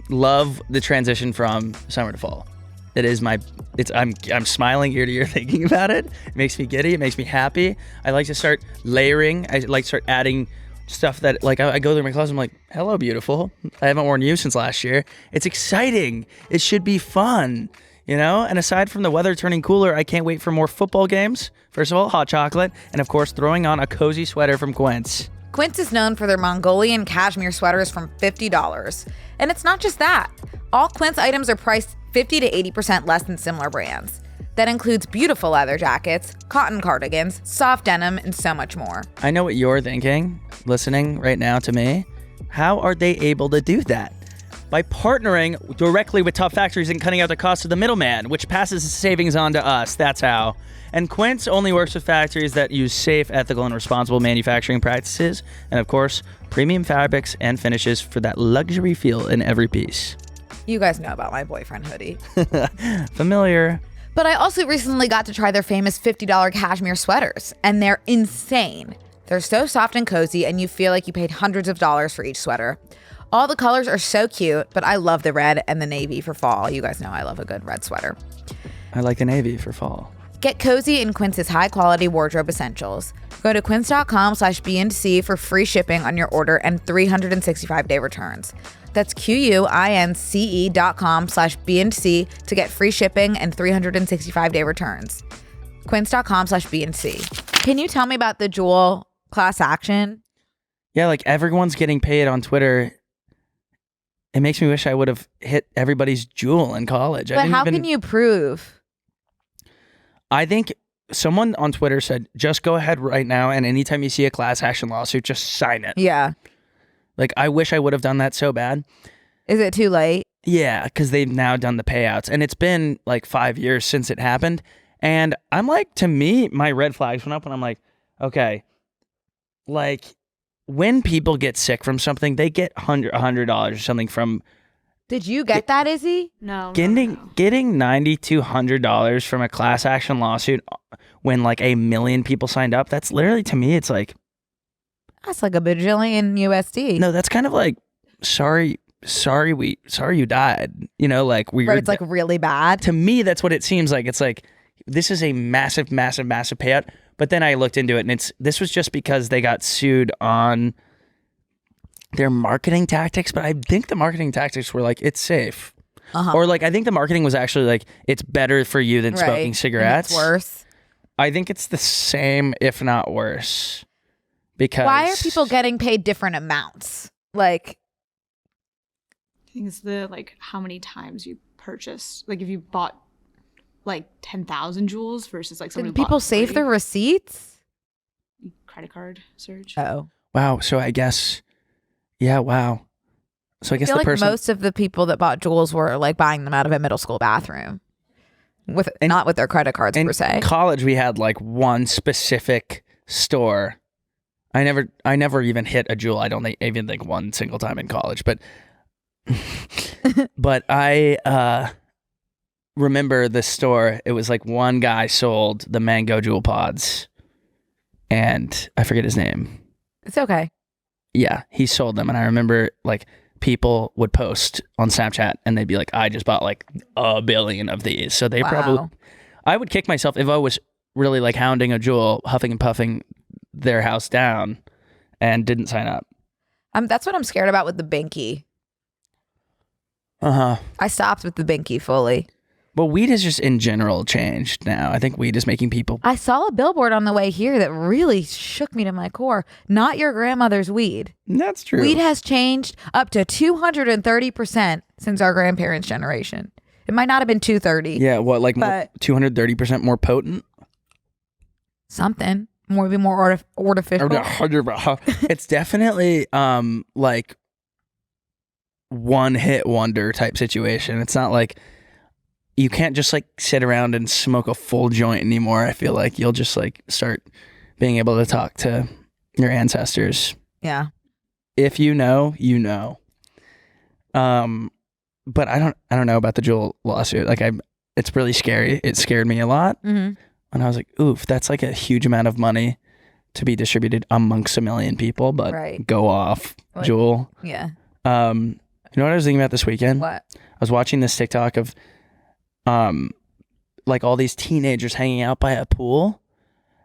Love the transition from summer to fall. I'm smiling ear to ear thinking about it. It makes me giddy. It makes me happy. I like to start layering. I like to start adding stuff that like I go through my closet. I'm like, hello, beautiful. I haven't worn you since last year. It's exciting. It should be fun, you know? And aside from the weather turning cooler, I can't wait for more football games. First of all, hot chocolate. And of course, throwing on a cozy sweater from Quince. Quince is known for their Mongolian cashmere sweaters from $50. And it's not just that. All Quince items are priced 50 to 80% less than similar brands. That includes beautiful leather jackets, cotton cardigans, soft denim, and so much more. I know what you're thinking, listening right now to me. How are they able to do that? By partnering directly with top factories and cutting out the cost of the middleman, which passes the savings on to us. That's how. And Quince only works with factories that use safe, ethical, and responsible manufacturing practices. And of course, premium fabrics and finishes for that luxury feel in every piece. You guys know about my boyfriend hoodie. Familiar. But I also recently got to try their famous $50 cashmere sweaters, and they're insane. They're so soft and cozy, and you feel like you paid hundreds of dollars for each sweater. All the colors are so cute, but I love the red and the navy for fall. You guys know I love a good red sweater. I like the navy for fall. Get cozy in Quince's high-quality wardrobe essentials. Go to quince.com/BNC for free shipping on your order and 365-day returns. That's QUINCE.com/BNC to get free shipping and 365-day returns. Quince.com/BNC. Can you tell me about the Juul class action? Yeah, like everyone's getting paid on Twitter. It makes me wish I would have hit everybody's Juul in college. But how can you prove? I think someone on Twitter said, just go ahead right now, and anytime you see a class action lawsuit, just sign it. Yeah. Like, I wish I would have done that so bad. Is it too late? Yeah, because they've now done the payouts, and it's been like 5 years since it happened. And I'm like, to me, my red flags went up when I'm like, okay, like when people get sick from something, they get $100 or something from. Did you get that, Izzy? No. Getting $9,200 from a class action lawsuit when like 1 million people signed up. That's literally, to me, it's like. That's like a bajillion USD. No, that's kind of like, sorry you died. You know, like Right, it's like really bad. To me, that's what it seems like. It's like, this is a massive, massive, massive payout. But then I looked into it, and this was just because they got sued on their marketing tactics. But I think the marketing tactics were like, it's safe. Or like, I think the marketing was actually like, it's better for you than smoking cigarettes. And it's worse. I think it's the same, if not worse. Because why are people getting paid different amounts? Like, I think it's the like how many times you purchase. Like if you bought like 10,000 Juuls versus like someone. Did people save their receipts? Credit card search. Oh, wow. So I guess, yeah. Wow. So I guess feel the like person. most of the people that bought Juuls were like buying them out of a middle school bathroom, not with their credit cards per se. In college, we had like one specific store. I never even hit a Juul. I don't think even like one single time in college, but I remember the store. It was like one guy sold the mango Juul pods, and I forget his name. It's okay. Yeah, he sold them, and I remember like people would post on Snapchat, and they'd be like, "I just bought like 1 billion of these." So they probably, I would kick myself if I was really like hounding a Juul, huffing and puffing their house down, and didn't sign up. That's what I'm scared about with the binky. I stopped with the binky fully. Well, weed has just in general changed now. I think weed is making people. I saw a billboard on the way here that really shook me to my core. Not your grandmother's weed. That's true. Weed has changed up to 230% since our grandparents' generation. It might not have been 230. Yeah, what, like 230% more potent? Something. Maybe more artificial. It's definitely like one hit wonder type situation. It's not like you can't just like sit around and smoke a full joint anymore. I feel like you'll just like start being able to talk to your ancestors. Yeah. If you know, you know. But I don't know about the Juul lawsuit. Like it's really scary. It scared me a lot. Mm-hmm. And I was like, oof, that's like a huge amount of money to be distributed amongst 1 million people, but go off, like, Juul. Yeah. You know what I was thinking about this weekend? What? I was watching this TikTok of like all these teenagers hanging out by a pool.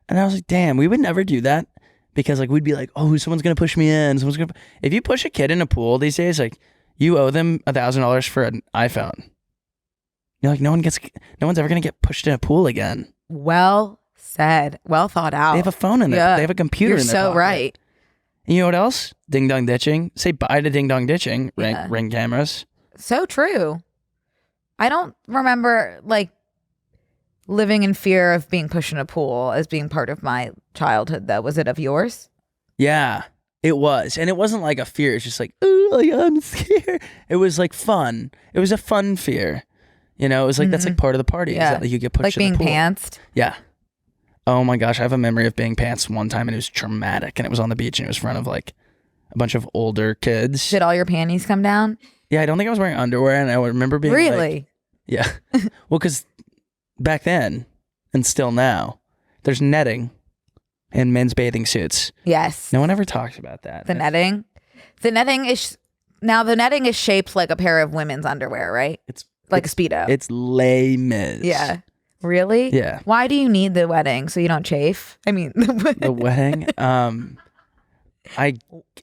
And I was like, damn, we would never do that, because like we'd be like, oh, someone's going to push me in. If you push a kid in a pool these days, like you owe them $1,000 for an iPhone. You're like, no one's ever going to get pushed in a pool again. Well said. Well thought out. They have a phone in there. They have a computer in their pocket. You're so right. And you know what else? Ding dong ditching. Say bye to ding dong ditching. Ring cameras. So true. I don't remember like living in fear of being pushed in a pool as being part of my childhood, though. Was it of yours? Yeah, it was. And it wasn't like a fear. It's just like, oh, like, I'm scared. It was like fun. It was a fun fear. You know, it was like, that's like part of the party. Yeah. Is that, like, you get pushed like in the pool. being pantsed. Yeah. Oh my gosh, I have a memory of being pantsed one time, and it was traumatic. And it was on the beach, and it was in front of like a bunch of older kids. Did all your panties come down? Yeah, I don't think I was wearing underwear, and I remember being really? Like, yeah. Well, because back then, and still now, there's netting in men's bathing suits. Yes. No one ever talks about that. The netting is shaped like a pair of women's underwear, right? It's like a Speedo. It's Les Mis. Yeah. Really? Yeah. Why do you need the wedding? So you don't chafe? I mean, the wedding.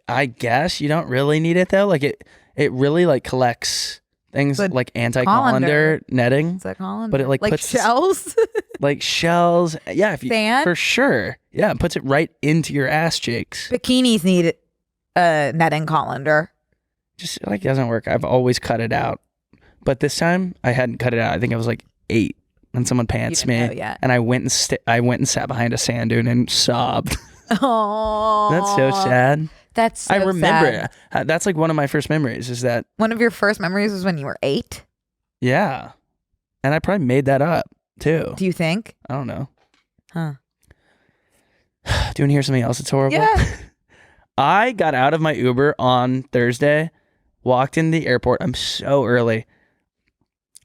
I guess you don't really need it though. Like it really like collects things like anti-colander netting. It's like colander. But it like puts shells. Like shells. Yeah, if you Sand? For sure. Yeah, it puts it right into your ass cheeks. Bikinis need a netting colander. Just like doesn't work. I've always cut it out. But this time I hadn't cut it out. I think I was like 8 and someone pants me. And I went and sat behind a sand dune and sobbed. Oh, that's so sad. That's so I remember sad. it. That's like one of my first memories is that, One of your first memories was when you were 8? yeah. And I probably made that up too. Do you think? I don't know. Huh. Do you want to hear something else that's horrible? Yeah. I got out of my Uber on Thursday, walked in the airport. I'm so early.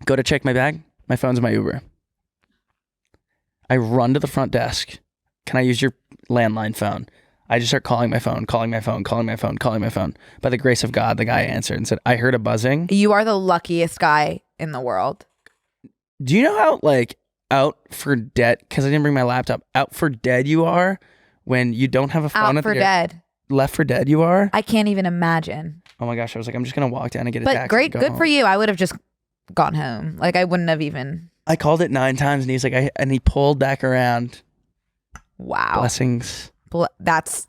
Go to check my bag. My phone's in my Uber. I run to the front desk. Can I use your landline phone? I just start calling my phone. By the grace of God, the guy answered and said, I heard a buzzing. You are the luckiest guy in the world. Do you know how like out for dead, because I didn't bring my laptop, out for dead you are when you don't have a phone? Out for dead. Left for dead you are? I can't even imagine. Oh my gosh, I was like, I'm just going to walk down and get a But taxi. great, and go good home. for you. I would have just gone home. Like I wouldn't have even. I called it 9 times and he's like, and he pulled back around. Wow. Blessings. That's,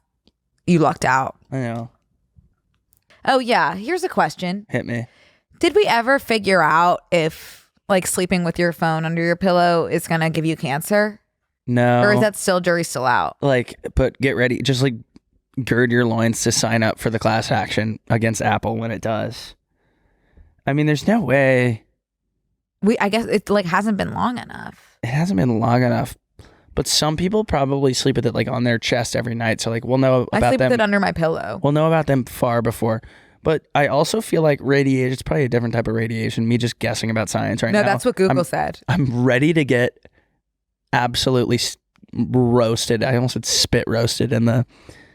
you lucked out. I know. Oh yeah. Here's a question. Hit me. Did we ever figure out if like sleeping with your phone under your pillow is going to give you cancer? No. Or is that jury's still out? Like, but get ready. Just like gird your loins to sign up for the class action against Apple when it does. I mean, there's no way. I guess it like hasn't been long enough. It hasn't been long enough. But some people probably sleep with it like on their chest every night. So like we'll know about I sleep them. with it under my pillow. We'll know about them far before. But I also feel like radiation, it's probably a different type of radiation. Me just guessing about science right now. No, that's what Google said. I'm ready to get absolutely roasted. I almost said spit roasted in the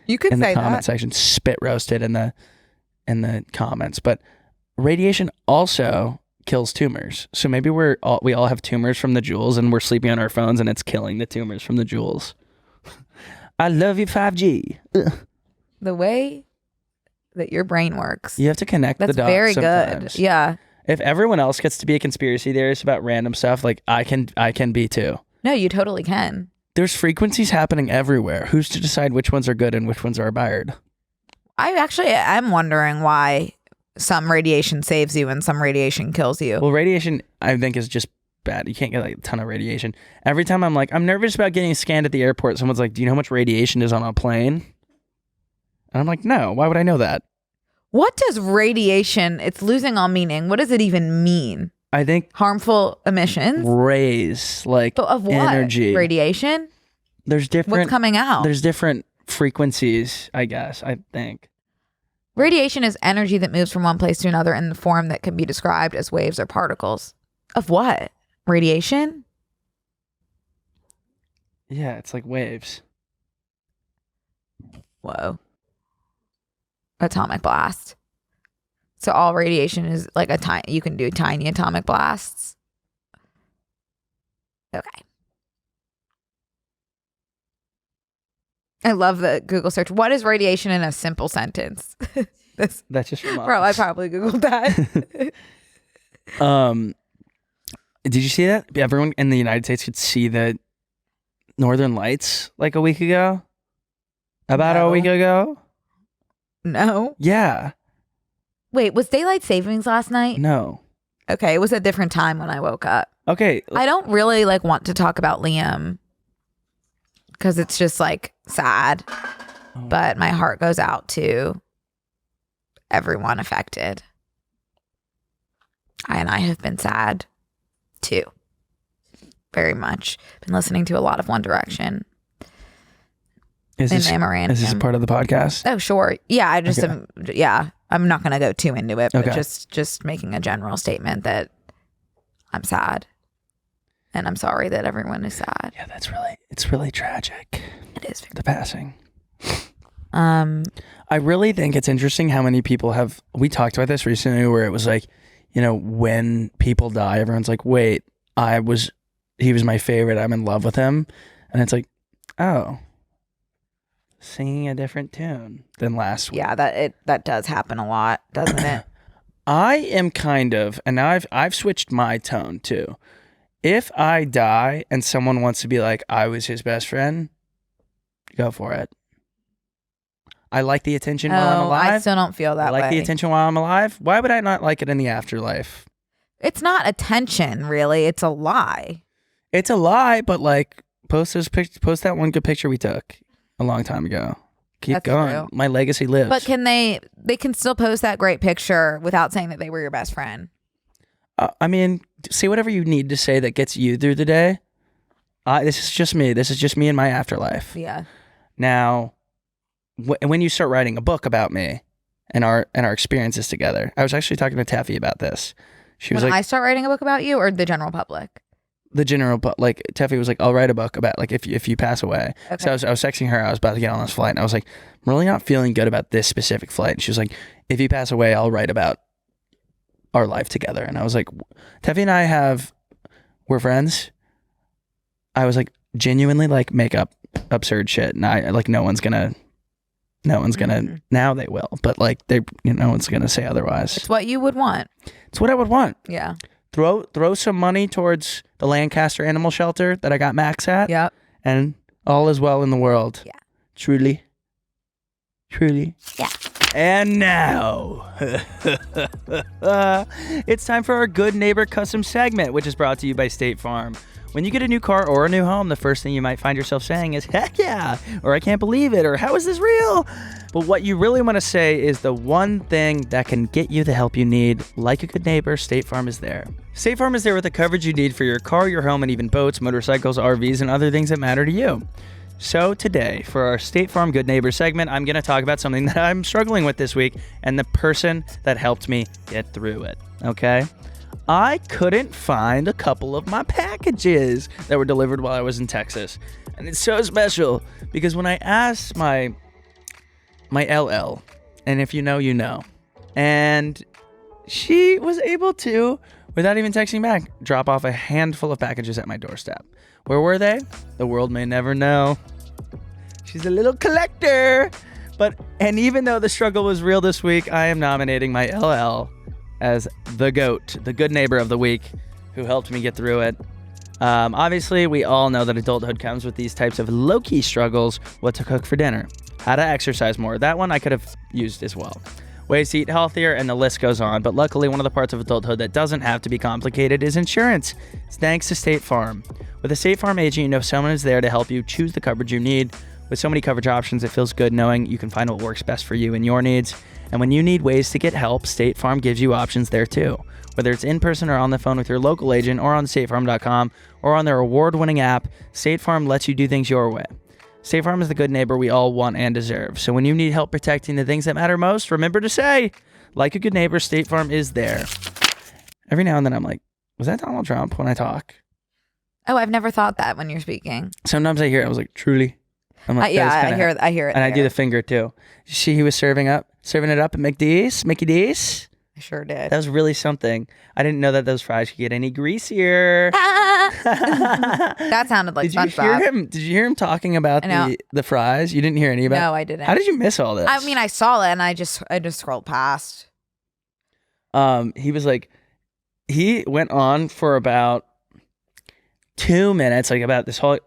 You could say comment that. section. Spit roasted in the comments. But radiation also kills tumors. So maybe we all have tumors from the Juuls and we're sleeping on our phones and it's killing the tumors from the Juuls. I love you 5G. Ugh. The way that your brain works. You have to connect the That's dots very sometimes. good. Yeah. If everyone else gets to be a conspiracy theorist about random stuff, like I can be too. No, you totally can. There's frequencies happening everywhere. Who's to decide which ones are good and which ones are bad? I'm wondering why some radiation saves you and some radiation kills you. Well, radiation, I think, is just bad. You can't get like a ton of radiation. Every time I'm like, I'm nervous about getting scanned at the airport, someone's like, do you know how much radiation is on a plane? And I'm like, no, why would I know that? What does radiation, it's losing all meaning. What does it even mean? I think Harmful emissions? rays, like But of what? energy. Radiation? There's different. What's coming out? There's different frequencies, I guess, I think. Radiation is energy that moves from one place to another in the form that can be described as waves or particles. Of what? Radiation? Yeah, it's like waves. Whoa. Atomic blast. So all radiation is like you can do tiny atomic blasts. Okay. I love the Google search. What is radiation in a simple sentence? That's just from Bro, I probably Googled that. Did you see that? Everyone in the United States could see the Northern Lights like a week ago? About a No. week ago? No. Yeah. Wait, was daylight savings last night? No. Okay, it was a different time when I woke up. Okay. I don't really like want to talk about Liam because it's just like sad, but my heart goes out to everyone affected. I have been sad too, very much. Been listening to a lot of One Direction. Is this part of the podcast? Oh, sure. Yeah, I just Okay. I'm not going to go too into it, but Okay. just making a general statement that I'm sad. And I'm sorry that everyone is sad. Yeah, it's really tragic. It is. The passing. I really think it's interesting how many people we talked about this recently where it was like, you know, when people die, everyone's like, wait, he was my favorite. I'm in love with him. And it's like, oh, singing a different tune than last week. Yeah, that does happen a lot, doesn't it? I am kind of, and now I've switched my tone too. If I die and someone wants to be like, I was his best friend, go for it. I like the attention while I'm alive. I still don't feel that way. I like the attention while I'm alive. Why would I not like it in the afterlife? It's not attention, really. It's a lie. It's a lie, but like post that one good picture we took a long time ago. Keep That's going. true. My legacy lives. But can they can still post that great picture without saying that they were your best friend? I mean, say whatever you need to say that gets you through the day. This is just me. This is just me in my afterlife. Yeah. Now, when you start writing a book about me and our experiences together, I was actually talking to Taffy about this. She was When like, I start writing a book about you or the general public? the general, like Taffy was like, I'll write a book about like if you pass away. Okay. So I was texting her. I was about to get on this flight, and I was like, I'm really not feeling good about this specific flight. And she was like, if you pass away, I'll write about our life together. And I was like, Taffy and we're friends. I was like, genuinely like make up absurd shit, and I like no one's gonna now they will, but like no one's gonna say otherwise. It's what you would want. It's what I would want. Yeah. Throw some money towards the Lancaster Animal Shelter that I got Max at. Yep. And all is well in the world. Yeah. Truly. Yeah. And now, it's time for our Good Neighbor Custom segment, which is brought to you by State Farm. When you get a new car or a new home, the first thing you might find yourself saying is, heck yeah, or I can't believe it, or how is this real? But what you really want to say is the one thing that can get you the help you need. Like a good neighbor, State Farm is there. State Farm is there with the coverage you need for your car, your home, and even boats, motorcycles, RVs, and other things that matter to you. So today, for our State Farm Good Neighbor segment, I'm going to talk about something that I'm struggling with this week and the person that helped me get through it, okay? I couldn't find a couple of my packages that were delivered while I was in Texas. And it's so special because when I asked my LL, and if you know, you know, and she was able to, without even texting back, drop off a handful of packages at my doorstep. Where were they? The world may never know. She's a little collector. And even though the struggle was real this week, I am nominating my LL as the GOAT, the good neighbor of the week, who helped me get through it. Obviously, we all know that adulthood comes with these types of low-key struggles. What to cook for dinner, how to exercise more. That one I could have used as well. Ways to eat healthier, and the list goes on. But luckily, one of the parts of adulthood that doesn't have to be complicated is insurance. It's thanks to State Farm. With a State Farm agent, you know someone is there to help you choose the coverage you need. With so many coverage options, it feels good knowing you can find what works best for you and your needs. And when you need ways to get help, State Farm gives you options there too. Whether it's in person or on the phone with your local agent or on statefarm.com or on their award-winning app, State Farm lets you do things your way. State Farm is the good neighbor we all want and deserve. So when you need help protecting the things that matter most, remember to say, like a good neighbor, State Farm is there. Every now and then I'm like, was that Donald Trump when I talk? Oh, I've never thought that when you're speaking. Sometimes I hear it. I was like, truly. I'm like, Yeah, I hear it. And I do the finger too. See, he was serving it up at McDee's, Mickey D's. I sure did. That was really something. I didn't know that those fries could get any greasier. That sounded like SpongeBob. Did you hear him talking about the fries? You didn't hear any about? No, I didn't. How did you miss all this? I mean, I saw it and I just scrolled past. He was like, he went on for about 2 minutes, like about this whole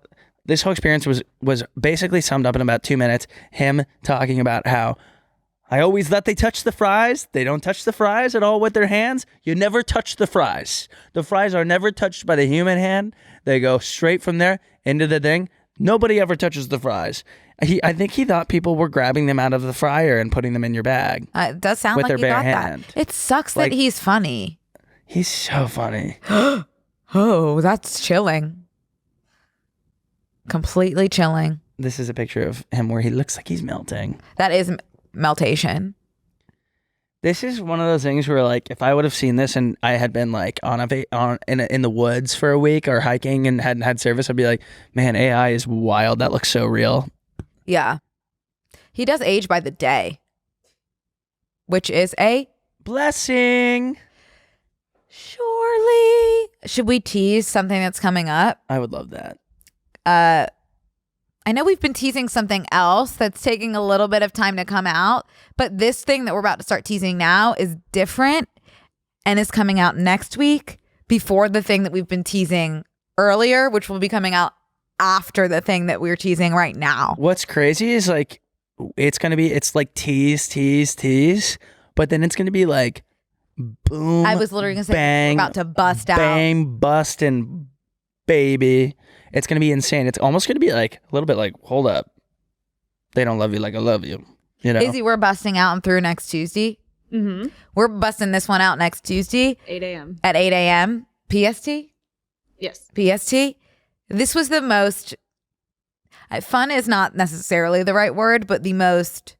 experience was basically summed up in about 2 minutes. Him talking about how I always let they touch the fries. They don't touch the fries at all with their hands. You never touch the fries. The fries are never touched by the human hand. They go straight from there into the thing. Nobody ever touches the fries. I think he thought people were grabbing them out of the fryer and putting them in your bag. It does sound with like their you bare got hand. that. It sucks Like- that he's funny. He's so funny. Oh, that's chilling. Completely chilling. This is a picture of him where he looks like he's melting. That is meltation. This is one of those things where, like, if I would have seen this and I had been like in the woods for a week or hiking and hadn't had service, I'd be like, man, AI is wild. That looks so real. Yeah. He does age by the day, which is a blessing. Surely. Should we tease something that's coming up? I would love that. I know we've been teasing something else that's taking a little bit of time to come out, but this thing that we're about to start teasing now is different and is coming out next week before the thing that we've been teasing earlier, which will be coming out after the thing that we're teasing right now. What's crazy is like, it's like tease, but then it's going to be like boom. I was literally going to say bang, we're about to bust out. Bang, bust, and baby. It's going to be insane. It's almost going to be like a little bit like, hold up. they don't love you like I love you. You know? Izzy, we're busting out and through next Tuesday. Mm-hmm. We're busting this one out next Tuesday 8 a.m. at 8 a.m. PST. Yes. PST. This was the most fun is not necessarily the right word, but the most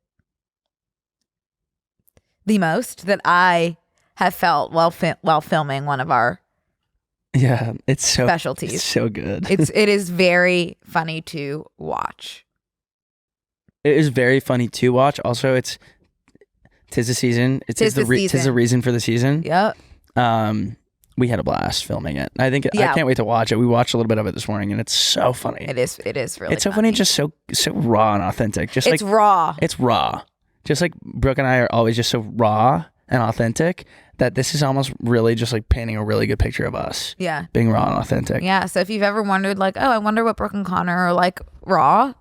that I have felt while filming one of our it's so specialties. It's so good. It is very funny to watch. It is very funny to watch. Also, tis the season. Tis the reason for the season. Yep. We had a blast filming it. I can't wait to watch it. We watched a little bit of it this morning, and it's so funny. It is really. It's so funny, just so raw and authentic. Just it's raw. It's raw. Just like Brooke and I are always just so raw and authentic that this is almost really just like painting a really good picture of us. Yeah. Being raw and authentic. Yeah. So if you've ever wondered, like, oh, I wonder what Brooke and Connor are like, raw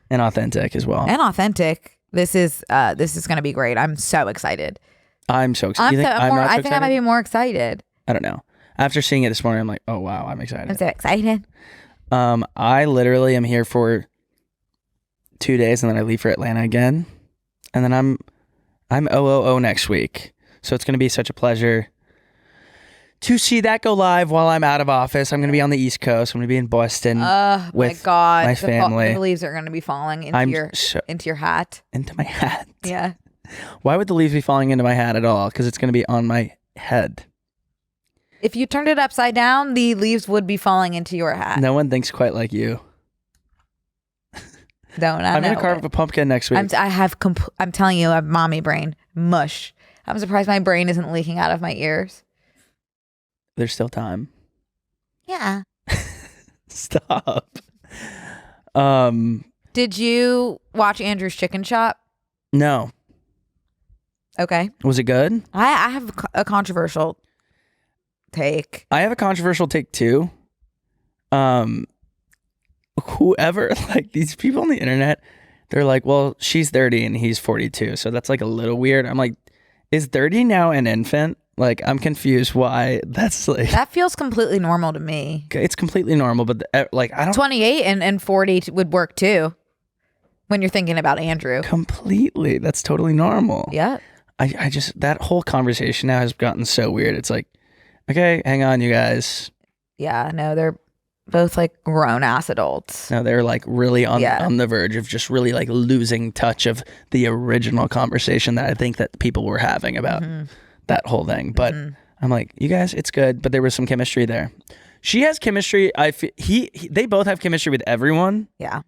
and authentic as well. And authentic. This is going to be great. I'm so excited. I'm so excited. I think I might be more excited. I don't know. After seeing it this morning, I'm like, oh wow, I'm excited. I'm so excited. I literally am here for 2 days, and then I leave for Atlanta again, and then I'm OOO next week. So it's going to be such a pleasure to see that go live while I'm out of office. I'm going to be on the East Coast. I'm going to be in Boston with my family. The leaves are going to be falling into your hat. Into my hat. Yeah. Why would the leaves be falling into my hat at all? Because it's going to be on my head. If you turned it upside down, the leaves would be falling into your hat. No one thinks quite like you. I'm going to carve a pumpkin next week. I'm telling you, I have mommy brain. Mush. I'm surprised my brain isn't leaking out of my ears. There's still time. Yeah. Stop. Did you watch Andrew's Chicken Shop? No. Okay. Was it good? I have a controversial take. I have a controversial take too. Whoever, like these people on the internet, they're like, well, she's 30 and he's 42. So that's like a little weird. I'm like, is 30 now an infant? Like, I'm confused why that's like. That feels completely normal to me. It's completely normal, but like, I don't. 28 and 40 would work too when you're thinking about Andrew. Completely. That's totally normal. Yeah. I just, that whole conversation now has gotten so weird. It's like, okay, hang on, you guys. Yeah, no, they're both like grown ass adults. No, they're like really on the verge of just really like losing touch of the original conversation that I think that people were having about that whole thing. But I'm like, you guys, it's good. But there was some chemistry there. She has chemistry. They both have chemistry with everyone. Yeah.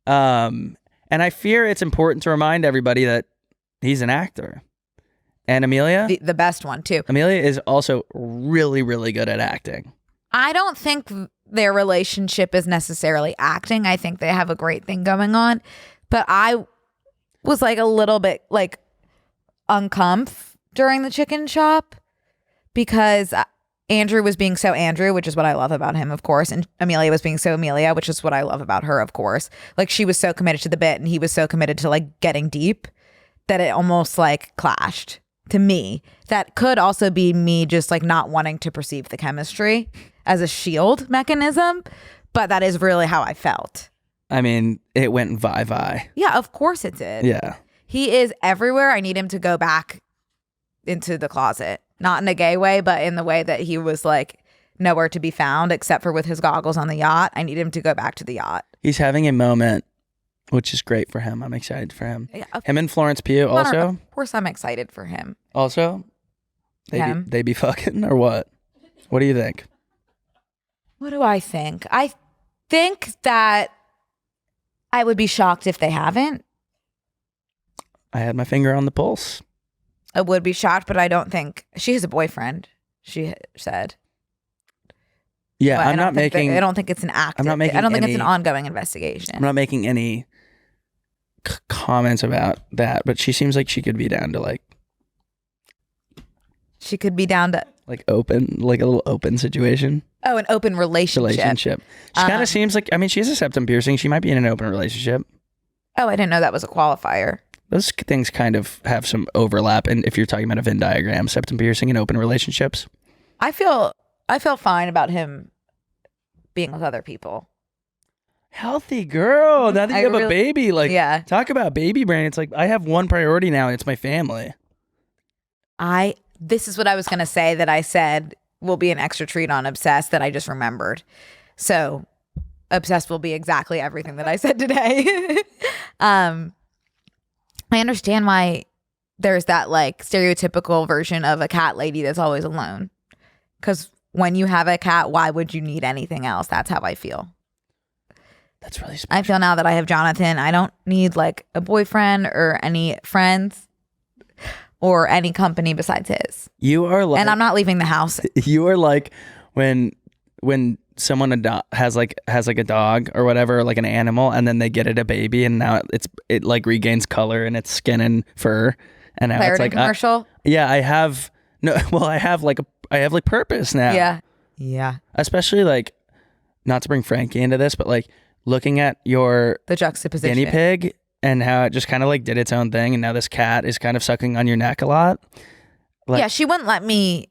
And I fear it's important to remind everybody that he's an actor. And Amelia? The best one, too. Amelia is also really, really good at acting. I don't think their relationship is necessarily acting. I think they have a great thing going on. But I was like a little bit like uncomf during the chicken shop because Andrew was being so Andrew, which is what I love about him, of course. And Amelia was being so Amelia, which is what I love about her, of course. Like she was so committed to the bit and he was so committed to like getting deep that it almost like clashed. To me, that could also be me just like not wanting to perceive the chemistry as a shield mechanism, but that is really how I felt. I mean, it went vi. Yeah, of course it did. Yeah. He is everywhere. I need him to go back into the closet, not in a gay way, but in the way that he was like nowhere to be found except for with his goggles on the yacht. I need him to go back to the yacht. He's having a moment. Which is great for him. I'm excited for him. Yeah, him and Florence Pugh also. Of course, I'm excited for him. Also, they be fucking or what? What do you think? What do I think? I think that I would be shocked if they haven't. I had my finger on the pulse. I would be shocked, but I don't think she has a boyfriend. She said. Yeah, I don't think it's an act. I don't think it's an ongoing investigation. I'm not making any comments about that, but she seems like she could be down to like. She could be down to like open, like a little open situation. Oh, an open relationship. She kind of seems like. I mean, she has a septum piercing. She might be in an open relationship. Oh, I didn't know that was a qualifier. Those things kind of have some overlap, and if you're talking about a Venn diagram, septum piercing and open relationships. I feel fine about him being with other people. Healthy girl. Now that you have a baby, like, yeah. Talk about baby brain. It's like, I have one priority now. And it's my family. This is what I was going to say that I said will be an extra treat on Obsessed that I just remembered. So Obsessed will be exactly everything that I said today. I understand why there's that like stereotypical version of a cat lady that's always alone. Because when you have a cat, why would you need anything else? That's how I feel. That's really special. I feel now that I have Jonathan, I don't need like a boyfriend or any friends or any company besides his. You are like, and I'm not leaving the house. You are like when someone has like a dog or whatever, like an animal, and then they get it a baby, and now it like regains color in its skin and fur, and now it's like commercial. I have purpose now. Yeah. Especially like, not to bring Frankie into this, but like looking at the juxtaposition guinea pig and how it just kind of like did its own thing, and now this cat is kind of sucking on your neck a lot. Like, yeah, she wouldn't let me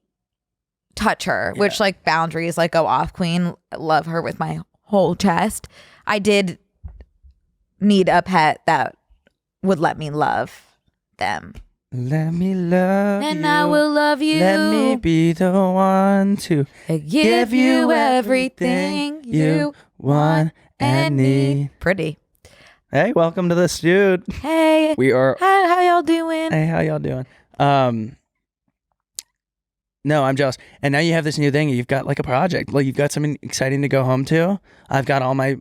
touch her, which like boundaries, like go off queen. Love her with my whole chest. I did need a pet that would let me love them. Let me love you. And I will love you. Let me be the one to give you everything you want and need. Pretty. Hey, welcome to this, dude. Hey. We are. How y'all doing? Hey, how y'all doing? No, I'm jealous. And now you have this new thing. You've got like a project. Like you've got something exciting to go home to. I've got all my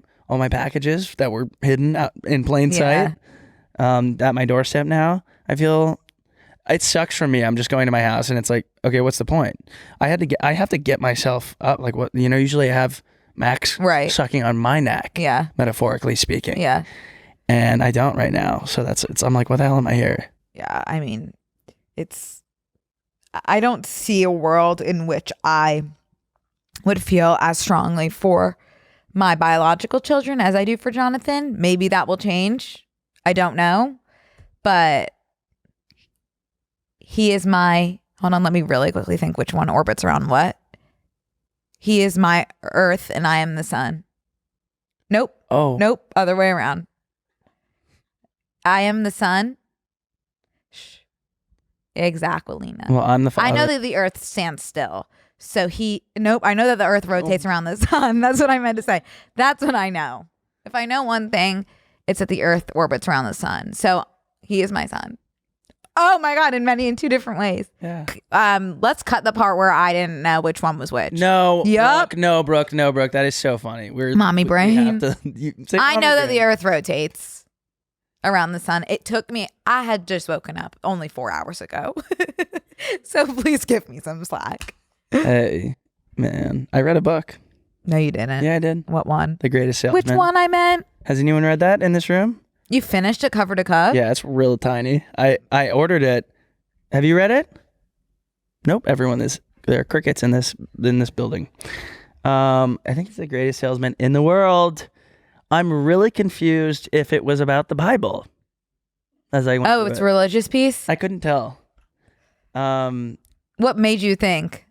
packages that were hidden out in plain sight. At my doorstep now. I feel it sucks for me. I'm just going to my house and it's like, okay, what's the point? I have to get myself up. Like what, usually I have Max sucking on my neck. Yeah. Metaphorically speaking. Yeah. And I don't right now. So I'm like, what the hell am I here? Yeah. I mean, I don't see a world in which I would feel as strongly for my biological children as I do for Jonathan. Maybe that will change. I don't know. But he is hold on, let me really quickly think which one orbits around what. He is my earth and I am the sun. Nope. Oh. Nope. Other way around. I am the sun. Shh. Exactly, Lena. Well, I'm the father. I know that the earth stands still. So I know that the earth rotates around the sun. That's what I meant to say. That's what I know. If I know one thing, it's that the earth orbits around the sun. So he is my son. Oh my God, in two different ways. Yeah. Let's cut the part where I didn't know which one was which. No. Yep. Brooke. That is so funny. Mommy brain. I know that the earth. earth rotates around the sun. It took me, I had just woken up only 4 hours ago. So please give me some slack. Hey, man. I read a book. No, you didn't. Yeah, I did. What one? The Greatest Salesman. Which one I meant? Has anyone read that in this room? You finished it cover to cover? Yeah, it's real tiny. I ordered it. Have you read it? Nope. There are crickets in this building. I think it's The Greatest Salesman in the world. I'm really confused if it was about the Bible. As I went through it's a religious piece? I couldn't tell. What made you think?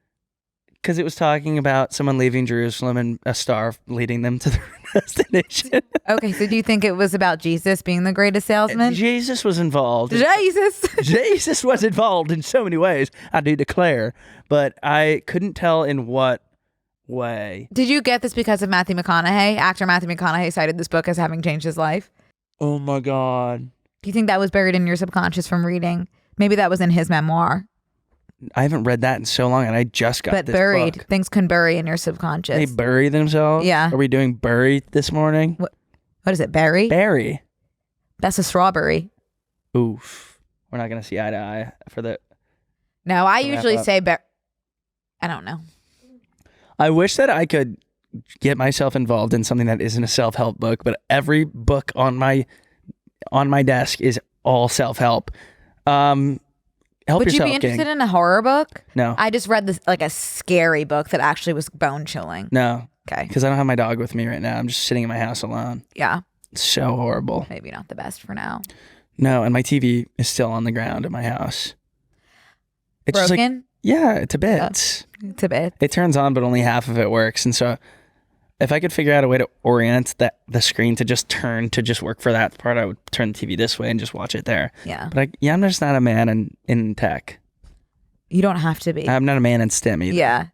Because it was talking about someone leaving Jerusalem and a star leading them to their destination. Okay, so do you think it was about Jesus being the greatest salesman? Jesus was involved. Jesus was involved in so many ways, I do declare. But I couldn't tell in what way. Did you get this because of Matthew Mcconaughey? Actor Matthew McConaughey cited this book as having changed his life. Oh my God. Do you think that was buried in your subconscious from reading? Maybe that was in his memoir. I haven't read that in so long, and I just got but this buried. book. Things can bury in your subconscious. They bury themselves? Yeah. Are we doing bury this morning? What is it, berry? Berry. That's a strawberry. Oof. We're not going to see eye to eye for the... No, I usually say I don't know. I wish that I could get myself involved in something that isn't a self-help book, but every book on my desk is all self-help. Would you be interested in a horror book? No. I just read this like a scary book that actually was bone chilling. No. Okay. Because I don't have my dog with me right now. I'm just sitting in my house alone. Yeah. It's so horrible. Maybe not the best for now. No, and my TV is still on the ground at my house. It's broken? Just like, yeah, it's a bit. It's a bit. It turns on, but only half of it works. And so if I could figure out a way to orient the screen to just turn to just work for that part, I would turn the TV this way and just watch it there. Yeah. But I'm just not a man in tech. You don't have to be. I'm not a man in STEM either. Yeah.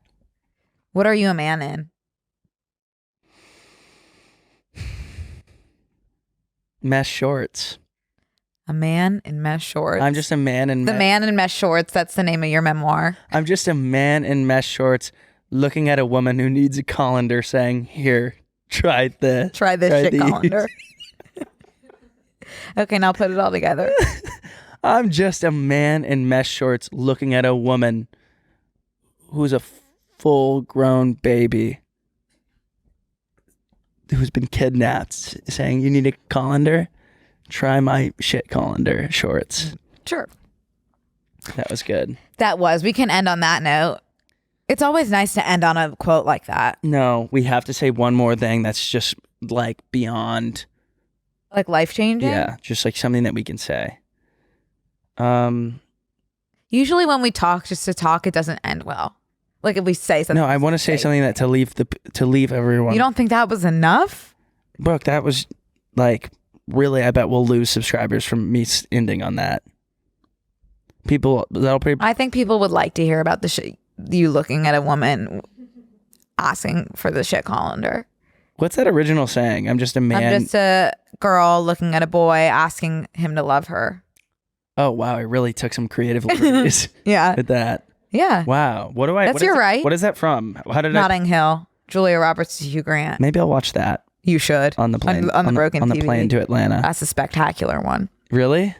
What are you a man in? Mesh shorts. A man in mesh shorts. I'm just a man in The man in mesh shorts. That's the name of your memoir. I'm just a man in mesh shorts looking at a woman who needs a colander saying, here, try this. Try this shit these." colander. Okay, now put it all together. I'm just a man in mesh shorts looking at a woman who's a full-grown baby who's been kidnapped saying, you need a colander? Try my shit colander shorts. Sure. That was good. That was. We can end on that note. It's always nice to end on a quote like that. No, we have to say one more thing that's just like beyond. Like life-changing? Yeah, just like something that we can say. Usually when we talk just to talk, it doesn't end well. Like if we say something. No, I want to say something that to leave everyone. You don't think that was enough? Brooke, that was like really. I bet we'll lose subscribers from me ending on that. I think people would like to hear about the shit. You looking at a woman asking for the shit colander. What's that original saying? I'm just a man. I'm just a girl looking at a boy asking him to love her. Oh wow, I really took some creative liberties. Yeah. With that. Yeah. Wow. That's your right. What is that from? How did Notting Hill. Julia Roberts to Hugh Grant. Maybe I'll watch that. You should. On the plane. On the broken on TV. the plane to Atlanta. That's a spectacular one. Really?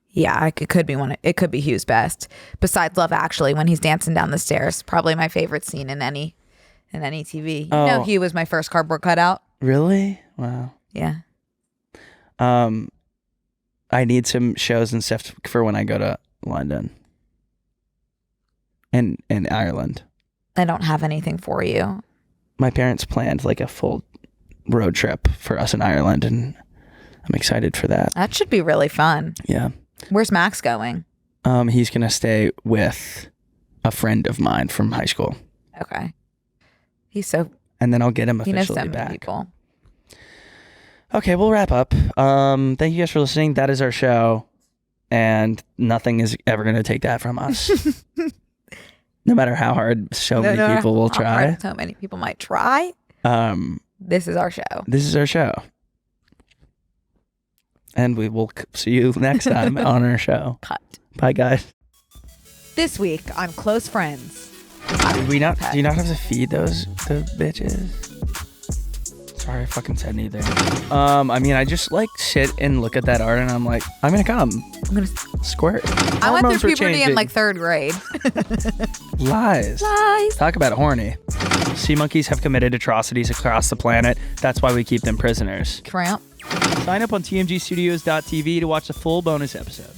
Yeah, it could be one. It could be Hugh's best. Besides Love Actually, when he's dancing down the stairs, probably my favorite scene in any TV. You know, Hugh was my first cardboard cutout. Really? Wow. Yeah. I need some shows and stuff for when I go to London and Ireland. I don't have anything for you. My parents planned like a full road trip for us in Ireland, and I'm excited for that. That should be really fun. Yeah. Where's Max going? He's gonna stay with a friend of mine from high school. Okay. And then I'll get him He knows officially so many back. people. Okay, we'll wrap up. Thank you guys for listening. That is our show, and nothing is ever gonna take that from us. No matter how hard so many people will try. So many people might try. This is our show. This is our show. And we will see you next time on our show. Cut. Bye, guys. This week on Close Friends. Do you not have to feed the bitches? Sorry, I fucking said neither. I mean, I just like sit and look at that art and I'm like, I'm gonna come. I'm gonna squirt. I went Hormones through were puberty in changing. like 3rd grade. Lies. Lies. Talk about horny. Sea monkeys have committed atrocities across the planet. That's why we keep them prisoners. Tramp. Sign up on tmgstudios.tv to watch the full bonus episode.